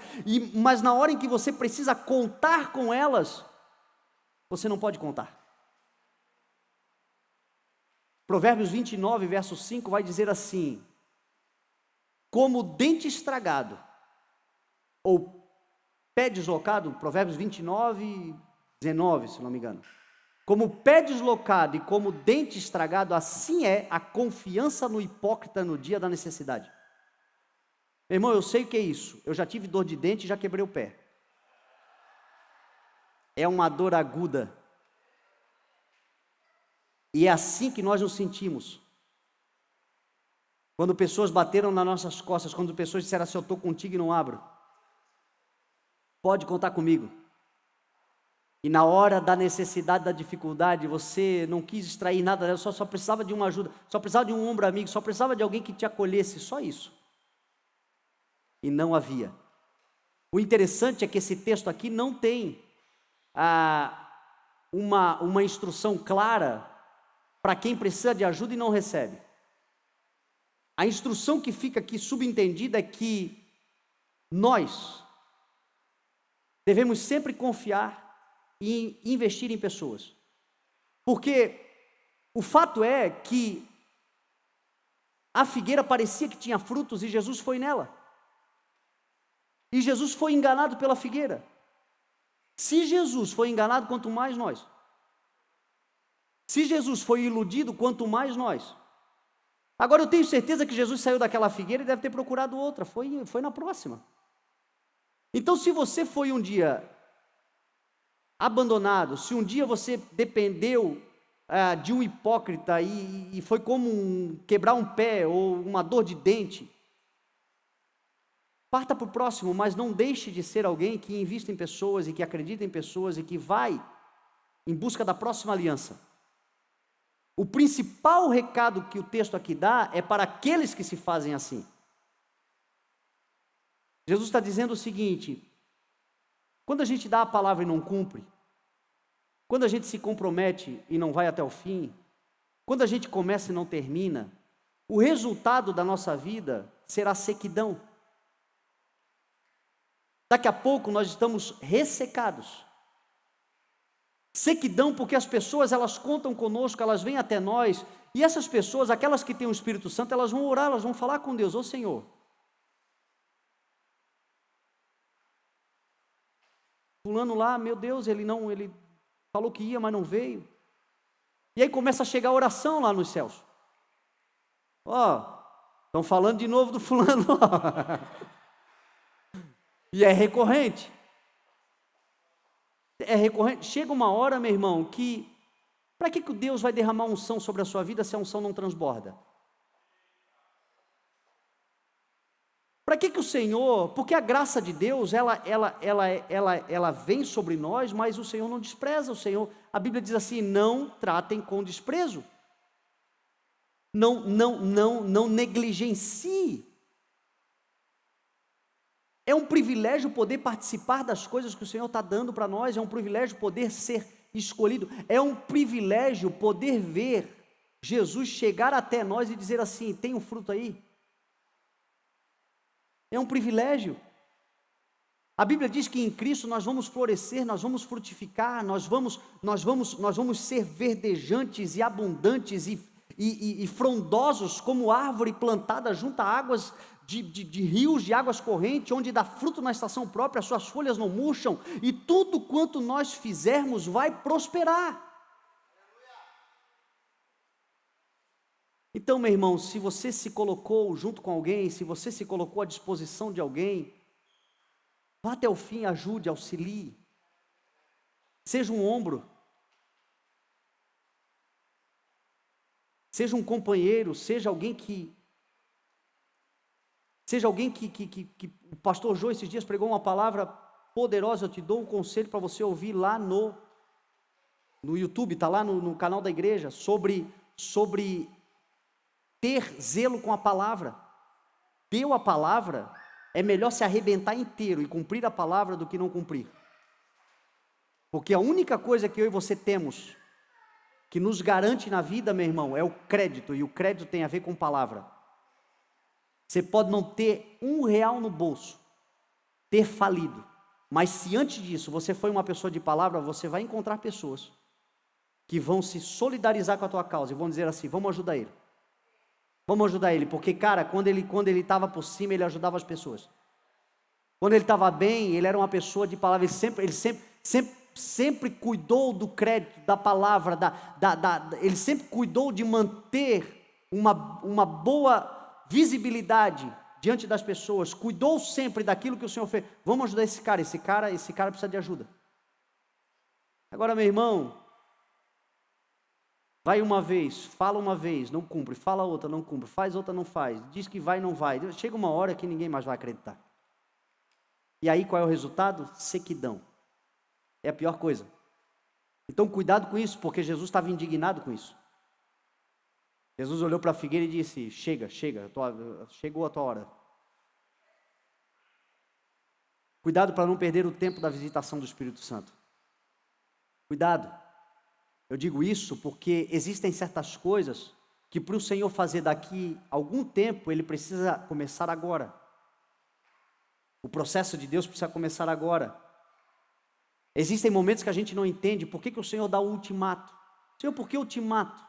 mas na hora em que você precisa contar com elas, você não pode contar. Provérbios 29, verso 5, vai dizer assim: como dente estragado, ou pé deslocado, Provérbios 29, 19, se não me engano. Como pé deslocado e como dente estragado, assim é a confiança no hipócrita no dia da necessidade. Meu irmão, eu sei o que é isso. Eu já tive dor de dente e já quebrei o pé. É uma dor aguda. E é assim que nós nos sentimos. Quando pessoas bateram nas nossas costas, quando pessoas disseram assim: eu estou contigo e não abro. Pode contar comigo. E na hora da necessidade, da dificuldade, você não quis extrair nada dela, só precisava de uma ajuda, só precisava de um ombro amigo, só precisava de alguém que te acolhesse, só isso. E não havia. O interessante é que esse texto aqui não tem uma instrução clara para quem precisa de ajuda e não recebe. A instrução que fica aqui subentendida é que nós devemos sempre confiar e investir em pessoas. Porque o fato é que a figueira parecia que tinha frutos e Jesus foi nela. E Jesus foi enganado pela figueira. Se Jesus foi enganado, quanto mais nós. Se Jesus foi iludido, quanto mais nós. Agora eu tenho certeza que Jesus saiu daquela figueira e deve ter procurado outra, foi na próxima. Então, se você foi um dia abandonado, se um dia você dependeu de um hipócrita e foi como quebrar um pé ou uma dor de dente, parta para o próximo, mas não deixe de ser alguém que invista em pessoas e que acredita em pessoas e que vai em busca da próxima aliança. O principal recado que o texto aqui dá é para aqueles que se fazem assim. Jesus está dizendo o seguinte: quando a gente dá a palavra e não cumpre, quando a gente se compromete e não vai até o fim, quando a gente começa e não termina, o resultado da nossa vida será sequidão. Daqui a pouco nós estamos ressecados. Sequidão porque as pessoas, elas contam conosco, elas vêm até nós, e essas pessoas, aquelas que têm o Espírito Santo, elas vão orar, elas vão falar com Deus: ô Senhor, fulano lá, meu Deus, ele falou que ia, mas não veio. E aí começa a chegar a oração lá nos céus. Estão falando de novo do fulano. E é recorrente. É recorrente. Chega uma hora, meu irmão, que para que Deus vai derramar unção sobre a sua vida se a unção não transborda? Para que o Senhor, porque a graça de Deus, ela vem sobre nós, mas o Senhor não despreza. O Senhor, a Bíblia diz assim: não tratem com desprezo. Não negligencie. É um privilégio poder participar das coisas que o Senhor está dando para nós, é um privilégio poder ser escolhido, é um privilégio poder ver Jesus chegar até nós e dizer assim: tem um fruto aí? É um privilégio. A Bíblia diz que em Cristo nós vamos florescer, nós vamos frutificar, nós vamos ser verdejantes e abundantes e frondosos como árvore plantada junto a águas de rios, de águas correntes, onde dá fruto na estação própria, suas folhas não murcham, e tudo quanto nós fizermos vai prosperar. Então, meu irmão, se você se colocou junto com alguém, se você se colocou à disposição de alguém, vá até o fim, ajude, auxilie, seja um ombro, seja um companheiro, seja alguém que o pastor Jô esses dias pregou uma palavra poderosa. Eu te dou um conselho para você ouvir lá no YouTube, está lá no canal da igreja, sobre ter zelo com a palavra. Deu a palavra, é melhor se arrebentar inteiro e cumprir a palavra do que não cumprir. Porque a única coisa que eu e você temos, que nos garante na vida, meu irmão, é o crédito, e o crédito tem a ver com palavra. Você pode não ter R$1 no bolso, ter falido, mas se antes disso você foi uma pessoa de palavra, você vai encontrar pessoas que vão se solidarizar com a tua causa e vão dizer assim: vamos ajudar ele. Vamos ajudar ele, porque, cara, quando ele estava por cima, ele ajudava as pessoas. Quando ele estava bem, ele era uma pessoa de palavra, ele sempre cuidou do crédito, da palavra, ele sempre cuidou de manter uma boa visibilidade diante das pessoas, cuidou sempre daquilo que o Senhor fez. Vamos ajudar esse cara precisa de ajuda. Agora, meu irmão, vai uma vez, fala uma vez, não cumpre, fala outra, não cumpre, faz outra, não faz, diz que vai, não vai, chega uma hora que ninguém mais vai acreditar. E aí qual é o resultado? Sequidão. É a pior coisa. Então cuidado com isso, porque Jesus estava indignado com isso. Jesus olhou para a figueira e disse: chega, chegou a tua hora. Cuidado para não perder o tempo da visitação do Espírito Santo. Cuidado. Eu digo isso porque existem certas coisas que para o Senhor fazer daqui a algum tempo, Ele precisa começar agora. O processo de Deus precisa começar agora. Existem momentos que a gente não entende por que o Senhor dá o ultimato. Senhor, por que ultimato?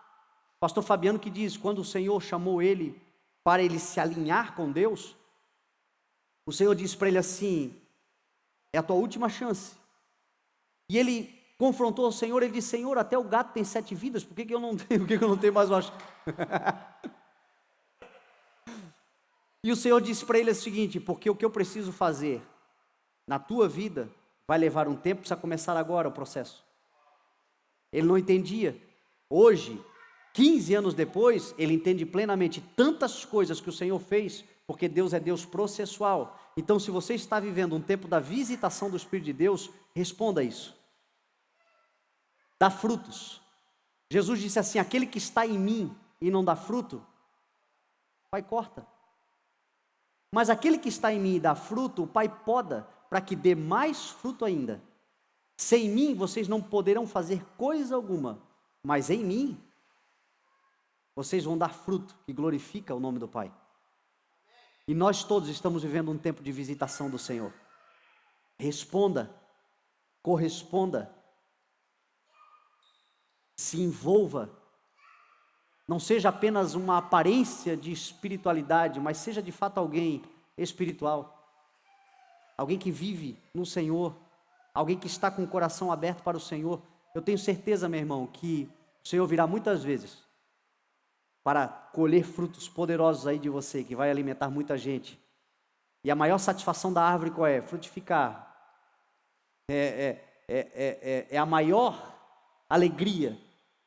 Pastor Fabiano que diz, quando o Senhor chamou ele para ele se alinhar com Deus, o Senhor disse para ele assim: é a tua última chance. E ele confrontou o Senhor, ele disse: Senhor, até o gato tem 7 vidas, por que eu não tenho? Por que eu não tenho mais uma chance? E o Senhor disse para ele o seguinte: porque o que eu preciso fazer na tua vida vai levar um tempo, precisa começar agora o processo. Ele não entendia. Hoje, 15 anos depois, ele entende plenamente tantas coisas que o Senhor fez, porque Deus é Deus processual. Então, se você está vivendo um tempo da visitação do Espírito de Deus, responda isso. Dá frutos. Jesus disse assim: aquele que está em mim e não dá fruto, Pai corta. Mas aquele que está em mim e dá fruto, o Pai poda, para que dê mais fruto ainda. Sem mim vocês não poderão fazer coisa alguma, mas em mim vocês vão dar fruto que glorifica o nome do Pai. E nós todos estamos vivendo um tempo de visitação do Senhor. Responda, corresponda, se envolva. Não seja apenas uma aparência de espiritualidade, mas seja de fato alguém espiritual. Alguém que vive no Senhor, alguém que está com o coração aberto para o Senhor. Eu tenho certeza, meu irmão, que o Senhor virá muitas vezes para colher frutos poderosos aí de você, que vai alimentar muita gente. E a maior satisfação da árvore qual é? Frutificar. É a maior alegria,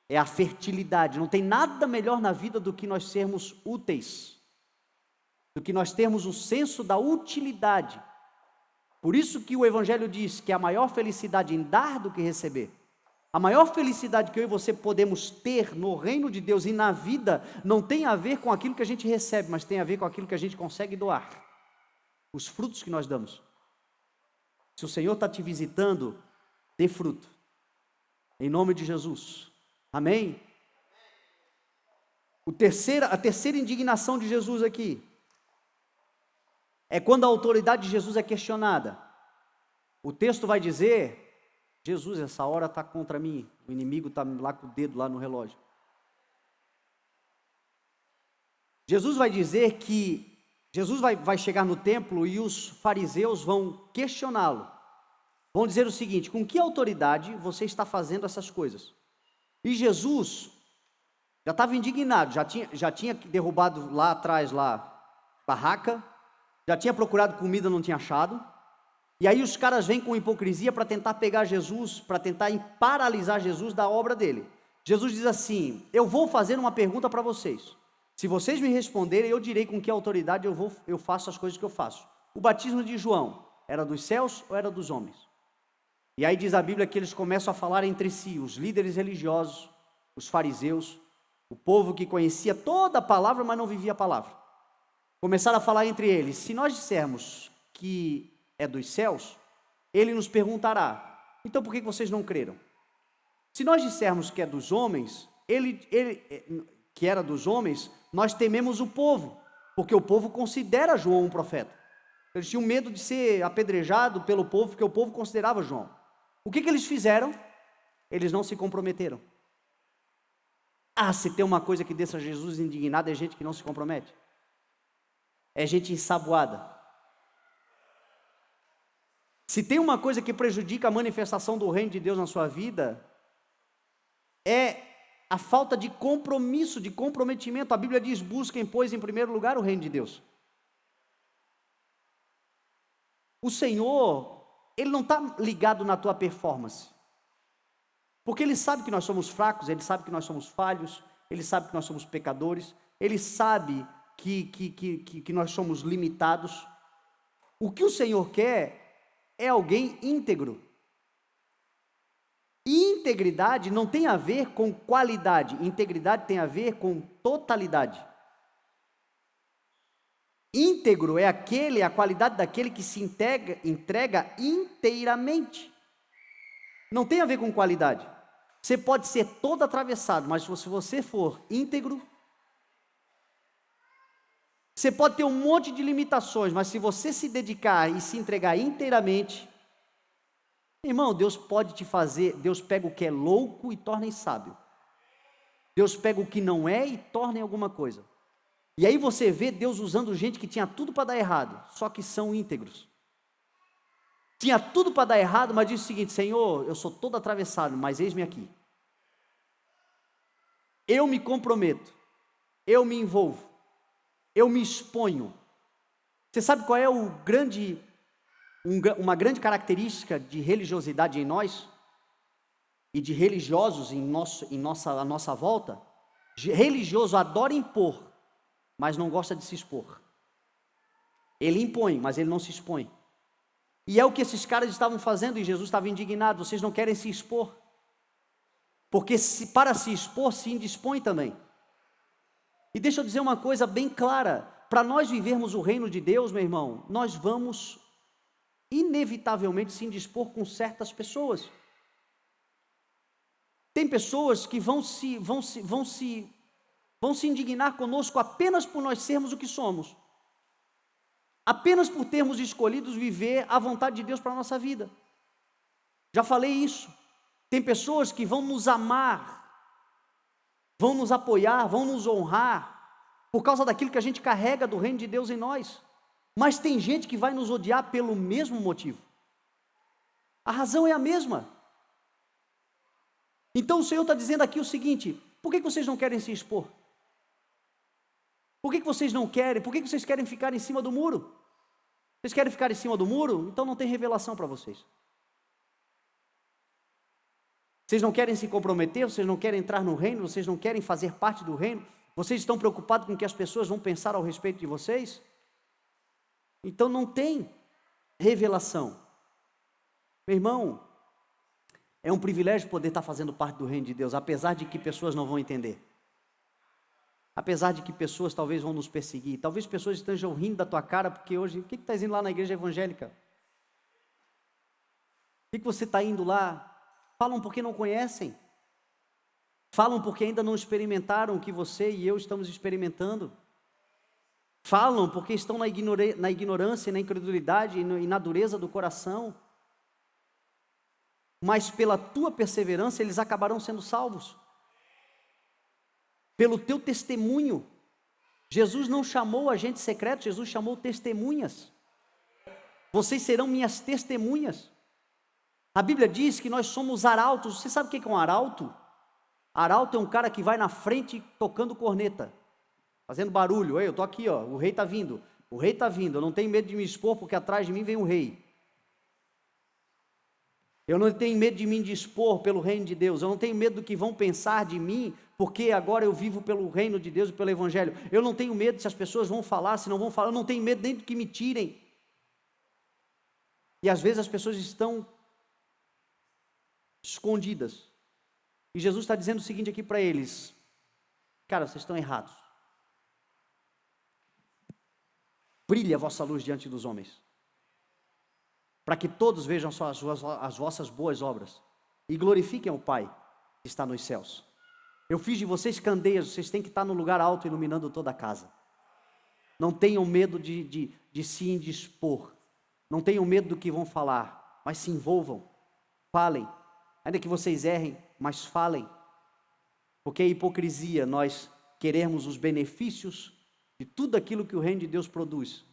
é a fertilidade. Não tem nada melhor na vida do que nós sermos úteis, do que nós termos o senso da utilidade. Por isso que o Evangelho diz que a maior felicidade em dar do que receber. A maior felicidade que eu e você podemos ter no reino de Deus e na vida não tem a ver com aquilo que a gente recebe, mas tem a ver com aquilo que a gente consegue doar. Os frutos que nós damos. Se o Senhor está te visitando, dê fruto. Em nome de Jesus. Amém? A terceira indignação de Jesus aqui é quando a autoridade de Jesus é questionada. O texto vai dizer: Jesus, essa hora está contra mim, o inimigo está lá com o dedo lá no relógio. Jesus vai dizer que Jesus vai chegar no templo e os fariseus vão questioná-lo. Vão dizer o seguinte: com que autoridade você está fazendo essas coisas? E Jesus já estava indignado, já tinha derrubado lá atrás, barraca, já tinha procurado comida, não tinha achado. E aí os caras vêm com hipocrisia para tentar pegar Jesus, para tentar paralisar Jesus da obra dele. Jesus diz assim: eu vou fazer uma pergunta para vocês. Se vocês me responderem, eu direi com que autoridade eu faço as coisas que eu faço. O batismo de João era dos céus ou era dos homens? E aí diz a Bíblia que eles começam a falar entre si, os líderes religiosos, os fariseus, o povo que conhecia toda a palavra, mas não vivia a palavra. Começaram a falar entre eles: se nós dissermos que é dos céus, ele nos perguntará: então por que vocês não creram? Se nós dissermos que é dos homens, que era dos homens, nós tememos o povo, porque o povo considera João um profeta. Eles tinham medo de ser apedrejado pelo povo, porque o povo considerava João. O que eles fizeram? Eles não se comprometeram. Se tem uma coisa que deixa Jesus indignado, é gente que não se compromete. É gente ensaboada. Se tem uma coisa que prejudica a manifestação do reino de Deus na sua vida, é a falta de compromisso, de comprometimento. A Bíblia diz: busquem, pois, em primeiro lugar o reino de Deus. O Senhor, Ele não está ligado na tua performance, porque Ele sabe que nós somos fracos, Ele sabe que nós somos falhos, Ele sabe que nós somos pecadores, Ele sabe que nós somos limitados. O que o Senhor quer é alguém íntegro. E integridade não tem a ver com qualidade, integridade tem a ver com totalidade. Íntegro é a qualidade daquele que se entrega inteiramente. Não tem a ver com qualidade. Você pode ser todo atravessado, mas se você for íntegro, você pode ter um monte de limitações, mas se você se dedicar e se entregar inteiramente, irmão, Deus pode te fazer, Deus pega o que é louco e torna em sábio. Deus pega o que não é e torna em alguma coisa. E aí você vê Deus usando gente que tinha tudo para dar errado, só que são íntegros. Tinha tudo para dar errado, mas diz o seguinte: Senhor, eu sou todo atravessado, mas eis-me aqui. Eu me comprometo, eu me envolvo, eu me exponho. Você sabe qual é uma grande característica de religiosidade em nós? E de religiosos à nossa volta? Religioso adora impor, mas não gosta de se expor. Ele impõe, mas ele não se expõe. E é o que esses caras estavam fazendo, e Jesus estava indignado: vocês não querem se expor, porque para se expor se indispõe também. E deixa eu dizer uma coisa bem clara: para nós vivermos o reino de Deus, meu irmão, nós vamos inevitavelmente se indispor com certas pessoas. Tem pessoas que vão se indignar conosco apenas por nós sermos o que somos, apenas por termos escolhido viver a vontade de Deus para a nossa vida. Já falei isso. Tem pessoas que vão nos amar, vão nos apoiar, vão nos honrar, por causa daquilo que a gente carrega do reino de Deus em nós. Mas tem gente que vai nos odiar pelo mesmo motivo. A razão é a mesma. Então o Senhor está dizendo aqui o seguinte: por que vocês não querem se expor? Por que vocês não querem? Por que vocês querem ficar em cima do muro? Vocês querem ficar em cima do muro? Então não tem revelação para vocês. Vocês não querem se comprometer? Vocês não querem entrar no reino? Vocês não querem fazer parte do reino? Vocês estão preocupados com o que as pessoas vão pensar ao respeito de vocês? Então não tem revelação. Meu irmão, é um privilégio poder estar fazendo parte do reino de Deus, apesar de que pessoas não vão entender. Apesar de que pessoas talvez vão nos perseguir, talvez pessoas estejam rindo da tua cara, porque hoje, o que está indo lá na igreja evangélica? O que você está indo lá? Falam porque não conhecem, falam porque ainda não experimentaram o que você e eu estamos experimentando, falam porque estão na ignorância, na incredulidade e na dureza do coração, mas pela tua perseverança eles acabarão sendo salvos. Pelo teu testemunho. Jesus não chamou agentes secretos, Jesus chamou testemunhas. Vocês serão minhas testemunhas. A Bíblia diz que nós somos arautos. Você sabe o que é um arauto? Arauto é um cara que vai na frente tocando corneta, fazendo barulho. Ei, eu estou aqui, ó, o rei está vindo. O rei está vindo, eu não tenho medo de me expor, porque atrás de mim vem o rei. Eu não tenho medo de me indispor pelo reino de Deus. Eu não tenho medo do que vão pensar de mim, porque agora eu vivo pelo reino de Deus e pelo evangelho. Eu não tenho medo se as pessoas vão falar, se não vão falar. Eu não tenho medo nem do que me tirem. E às vezes as pessoas estão escondidas. E Jesus está dizendo o seguinte aqui para eles: cara, vocês estão errados. Brilhe a vossa luz diante dos homens, para que todos vejam as vossas boas obras e glorifiquem o Pai que está nos céus. Eu fiz de vocês candeias, vocês têm que estar no lugar alto iluminando toda a casa. Não tenham medo de se indispor, não tenham medo do que vão falar, mas se envolvam, falem, ainda que vocês errem, mas falem. Porque é hipocrisia nós queremos os benefícios de tudo aquilo que o reino de Deus produz,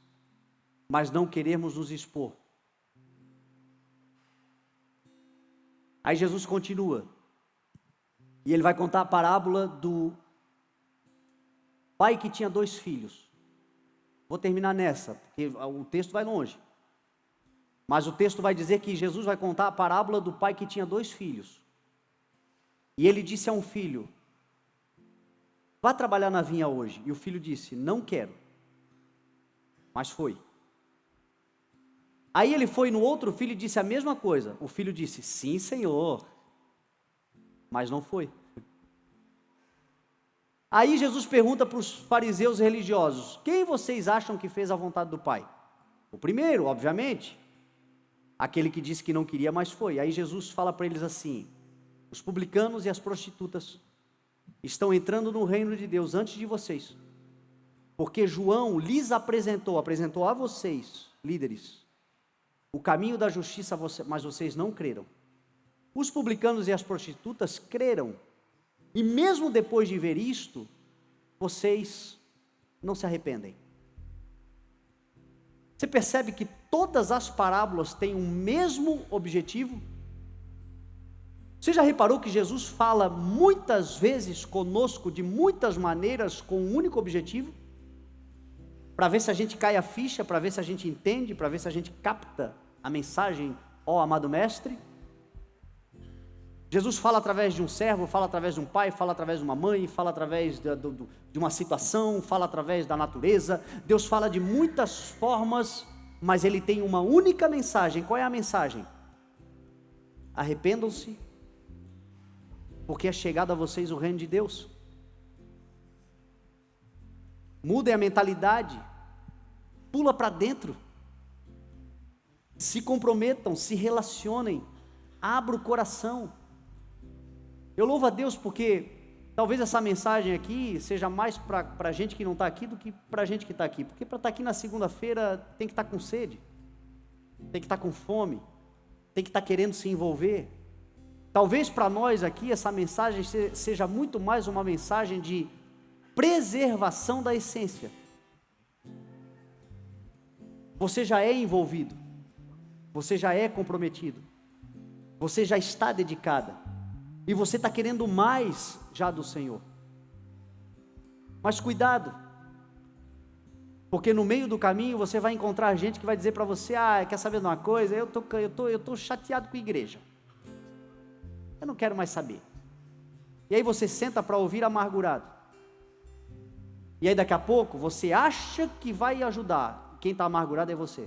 mas não queremos nos expor. Aí Jesus continua, e ele vai contar a parábola do pai que tinha 2 filhos. Vou terminar nessa, porque o texto vai longe. Mas o texto vai dizer que Jesus vai contar a parábola do pai que tinha 2 filhos. E ele disse a um filho: vá trabalhar na vinha hoje. E o filho disse: não quero. Mas foi. Aí ele foi no outro filho e disse a mesma coisa. O filho disse: sim, Senhor. Mas não foi. Aí Jesus pergunta para os fariseus religiosos: quem vocês acham que fez a vontade do Pai? O primeiro, obviamente. Aquele que disse que não queria, mas foi. Aí Jesus fala para eles assim: os publicanos e as prostitutas estão entrando no reino de Deus antes de vocês. Porque João lhes apresentou a vocês, líderes, o caminho da justiça, mas vocês não creram. Os publicanos e as prostitutas creram. E mesmo depois de ver isto, vocês não se arrependem. Você percebe que todas as parábolas têm o mesmo objetivo? Você já reparou que Jesus fala muitas vezes conosco, de muitas maneiras, com um único objetivo? Para ver se a gente cai a ficha, para ver se a gente entende, para ver se a gente capta a mensagem, ó amado mestre. Jesus fala através de um servo, fala através de um pai, fala através de uma mãe, fala através de uma situação, fala através da natureza. Deus fala de muitas formas, mas Ele tem uma única mensagem. Qual é a mensagem? Arrependam-se, porque é chegado a vocês o reino de Deus. Mudem a mentalidade, pula para dentro, se comprometam, se relacionem, abra o coração. Eu louvo a Deus porque talvez essa mensagem aqui seja mais para gente que não está aqui do que para gente que está aqui. Porque para estar aqui na segunda-feira tem que estar com sede, tem que estar com fome, tem que estar querendo se envolver. Talvez para nós aqui essa mensagem seja muito mais uma mensagem de preservação da essência. Você já é envolvido, você já é comprometido, você já está dedicada. E você está querendo mais já do Senhor. Mas cuidado, porque no meio do caminho você vai encontrar gente que vai dizer para você: quer saber de uma coisa? Eu tô chateado com a igreja. Eu não quero mais saber. E aí você senta para ouvir amargurado. E aí daqui a pouco você acha que vai ajudar. Quem está amargurado é você.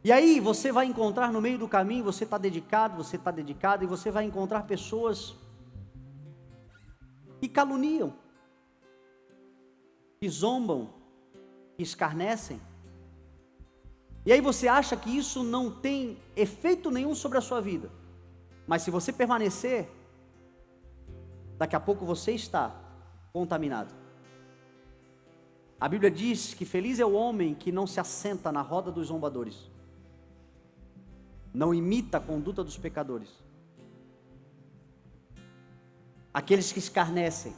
E aí você vai encontrar no meio do caminho, você está dedicado, e você vai encontrar pessoas que caluniam, que zombam, que escarnecem. E aí você acha que isso não tem efeito nenhum sobre a sua vida. Mas se você permanecer, daqui a pouco você está contaminado. A Bíblia diz que feliz é o homem que não se assenta na roda dos zombadores, não imita a conduta dos pecadores, aqueles que escarnecem,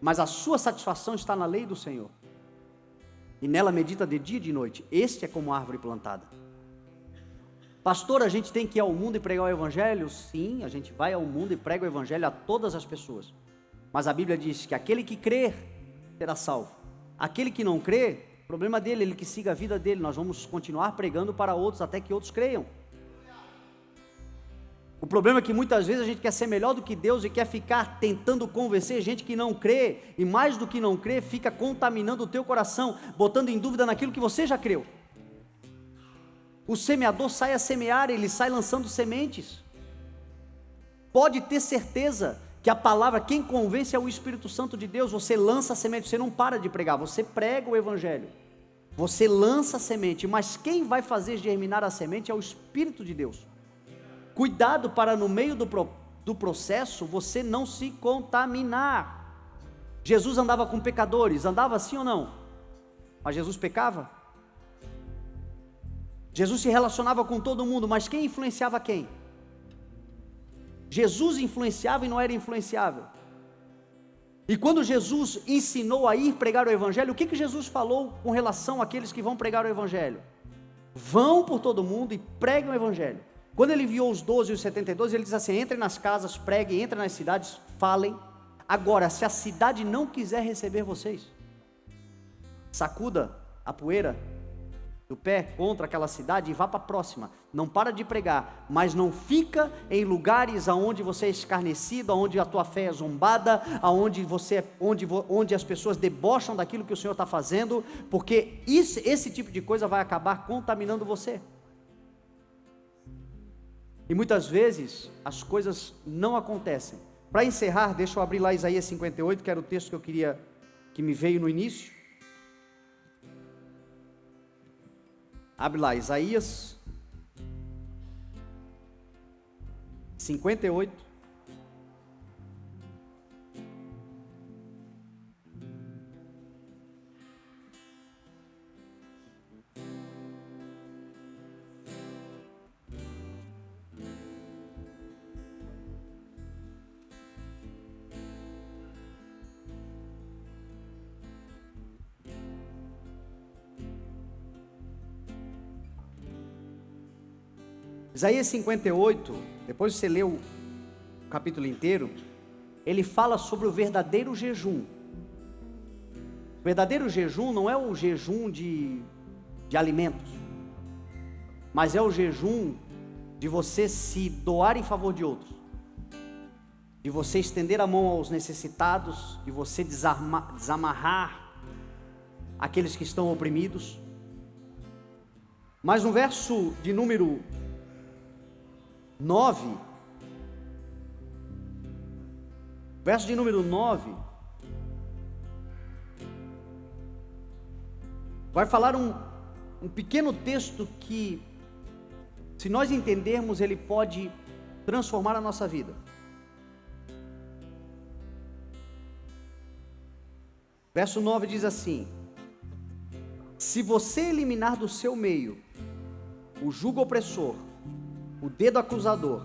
mas a sua satisfação está na lei do Senhor, e nela medita de dia e de noite. Este é como árvore plantada. Pastor, a gente tem que ir ao mundo e pregar o Evangelho? Sim, a gente vai ao mundo e prega o Evangelho a todas as pessoas, mas a Bíblia diz que aquele que crer será salvo. Aquele que não crê, problema dele, ele que siga a vida dele. Nós vamos continuar pregando para outros até que outros creiam. O problema é que muitas vezes a gente quer ser melhor do que Deus e quer ficar tentando convencer gente que não crê, e mais do que não crê, fica contaminando o teu coração, botando em dúvida naquilo que você já creu. O semeador sai a semear, ele sai lançando sementes. Pode ter certeza que a palavra, quem convence é o Espírito Santo de Deus. Você lança a semente, você não para de pregar, você prega o Evangelho, você lança a semente, mas quem vai fazer germinar a semente é o Espírito de Deus. Cuidado para no meio do processo você não se contaminar. Jesus andava com pecadores, andava assim ou não? Mas Jesus pecava? Jesus se relacionava com todo mundo, mas quem influenciava quem? Jesus influenciava e não era influenciável. E quando Jesus ensinou a ir pregar o Evangelho, o que Jesus falou com relação àqueles que vão pregar o Evangelho? Vão por todo mundo e preguem o Evangelho. Quando ele enviou os 12 e os 72, ele diz assim: entrem nas casas, preguem, entrem nas cidades, falem. Agora, se a cidade não quiser receber vocês, sacuda a poeira do pé contra aquela cidade e vá para a próxima. Não para de pregar, mas não fica em lugares aonde você é escarnecido, aonde a tua fé é zombada, onde as pessoas debocham daquilo que o Senhor está fazendo, porque esse tipo de coisa vai acabar contaminando você. E muitas vezes as coisas não acontecem. Para encerrar, deixa eu abrir lá Isaías 58, que era o texto que me veio no início. Abre lá, Isaías 58. Isaías 58, depois você lê o capítulo inteiro, ele fala sobre o verdadeiro jejum. O verdadeiro jejum não é o jejum de alimentos, mas é o jejum de você se doar em favor de outros, de você estender a mão aos necessitados, de você desamarrar aqueles que estão oprimidos. Mas no verso de número 9, verso de número 9, vai falar um pequeno texto que, se nós entendermos, ele pode transformar a nossa vida. Verso 9 diz assim: se você eliminar do seu meio o jugo opressor, o dedo acusador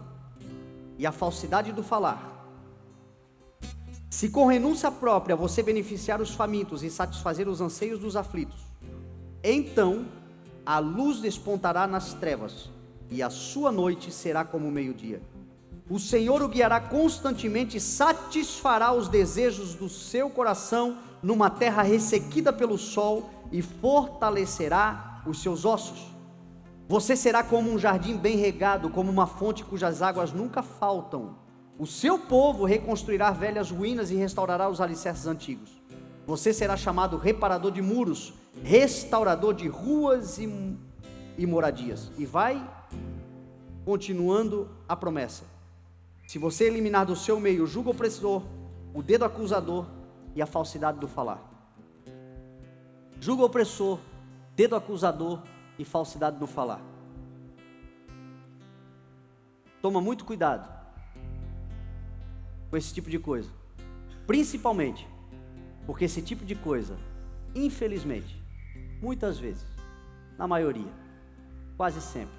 e a falsidade do falar, se com renúncia própria você beneficiar os famintos e satisfazer os anseios dos aflitos, então a luz despontará nas trevas e a sua noite será como o meio-dia. O Senhor o guiará constantemente e satisfará os desejos do seu coração numa terra ressequida pelo sol e fortalecerá os seus ossos. Você será como um jardim bem regado, como uma fonte cujas águas nunca faltam. O seu povo reconstruirá velhas ruínas e restaurará os alicerces antigos. Você será chamado reparador de muros, restaurador de ruas e moradias. E vai continuando a promessa. Se você eliminar do seu meio o jugo opressor, o dedo acusador e a falsidade do falar. Jugo opressor, dedo acusador e falsidade no falar. Toma muito cuidado com esse tipo de coisa, principalmente porque esse tipo de coisa, infelizmente, muitas vezes, na maioria, quase sempre,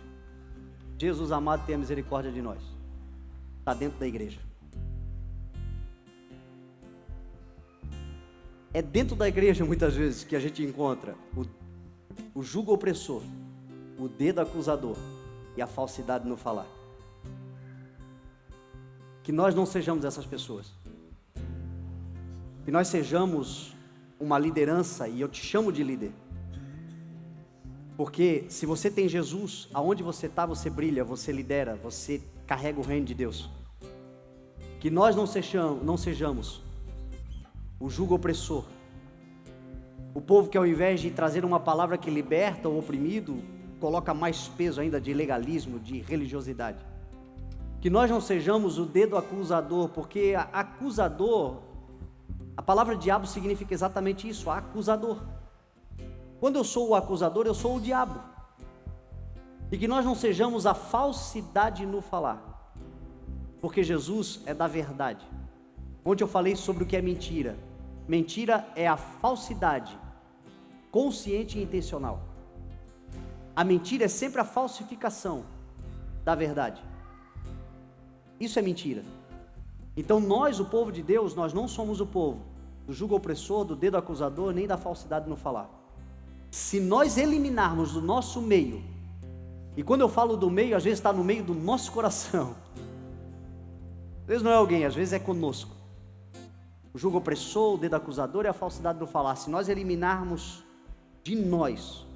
Jesus amado, tenha misericórdia de nós, está dentro da igreja. É dentro da igreja muitas vezes que a gente encontra o jugo opressor, o dedo acusador e a falsidade no falar. Que nós não sejamos essas pessoas. Que nós sejamos uma liderança, e eu te chamo de líder. Porque se você tem Jesus, aonde você está, você brilha, você lidera, você carrega o reino de Deus. Que nós não sejamos o jugo opressor. O povo que, ao invés de trazer uma palavra que liberta o oprimido, coloca mais peso ainda de legalismo, de religiosidade. Que nós não sejamos o dedo acusador, porque acusador, a palavra diabo significa exatamente isso, acusador. Quando eu sou o acusador, eu sou o diabo. E que nós não sejamos a falsidade no falar, porque Jesus é da verdade. Ontem eu falei sobre o que é mentira. Mentira é a falsidade consciente e intencional. A mentira é sempre a falsificação da verdade. Isso é mentira. Então nós, o povo de Deus, nós não somos o povo do jugo opressor, do dedo acusador, nem da falsidade no falar. Se nós eliminarmos do nosso meio, e quando eu falo do meio, às vezes está no meio do nosso coração, às vezes não é alguém, às vezes é conosco, o jugo opressor, o dedo acusador e a falsidade no falar. Se nós eliminarmos de nós,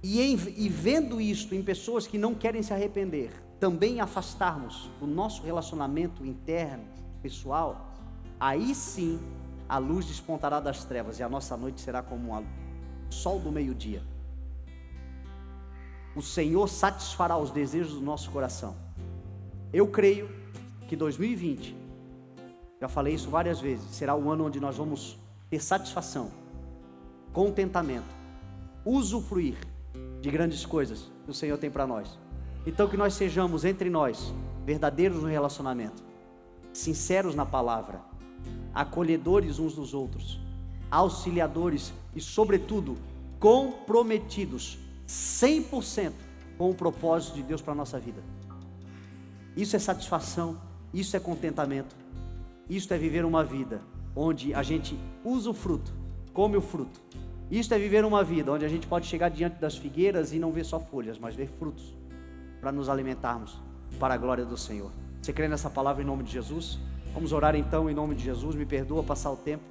e vendo isto em pessoas que não querem se arrepender, também afastarmos o nosso relacionamento interno, pessoal, aí sim a luz despontará das trevas e a nossa noite será como o sol do meio-dia. O Senhor satisfará os desejos do nosso coração. Eu creio que 2020, já falei isso várias vezes, será o ano onde nós vamos ter satisfação, contentamento, usufruir de grandes coisas que o Senhor tem para nós. Então que nós sejamos entre nós verdadeiros no relacionamento, sinceros na palavra, acolhedores uns dos outros, auxiliadores e sobretudo comprometidos 100% com o propósito de Deus para a nossa vida. Isso é satisfação, isso é contentamento, isso é viver uma vida onde a gente usa o fruto, come o fruto. Isso é viver uma vida onde a gente pode chegar diante das figueiras e não ver só folhas, mas ver frutos, para nos alimentarmos para a glória do Senhor. Você crê nessa palavra em nome de Jesus? Vamos orar então em nome de Jesus. Me perdoa passar o tempo.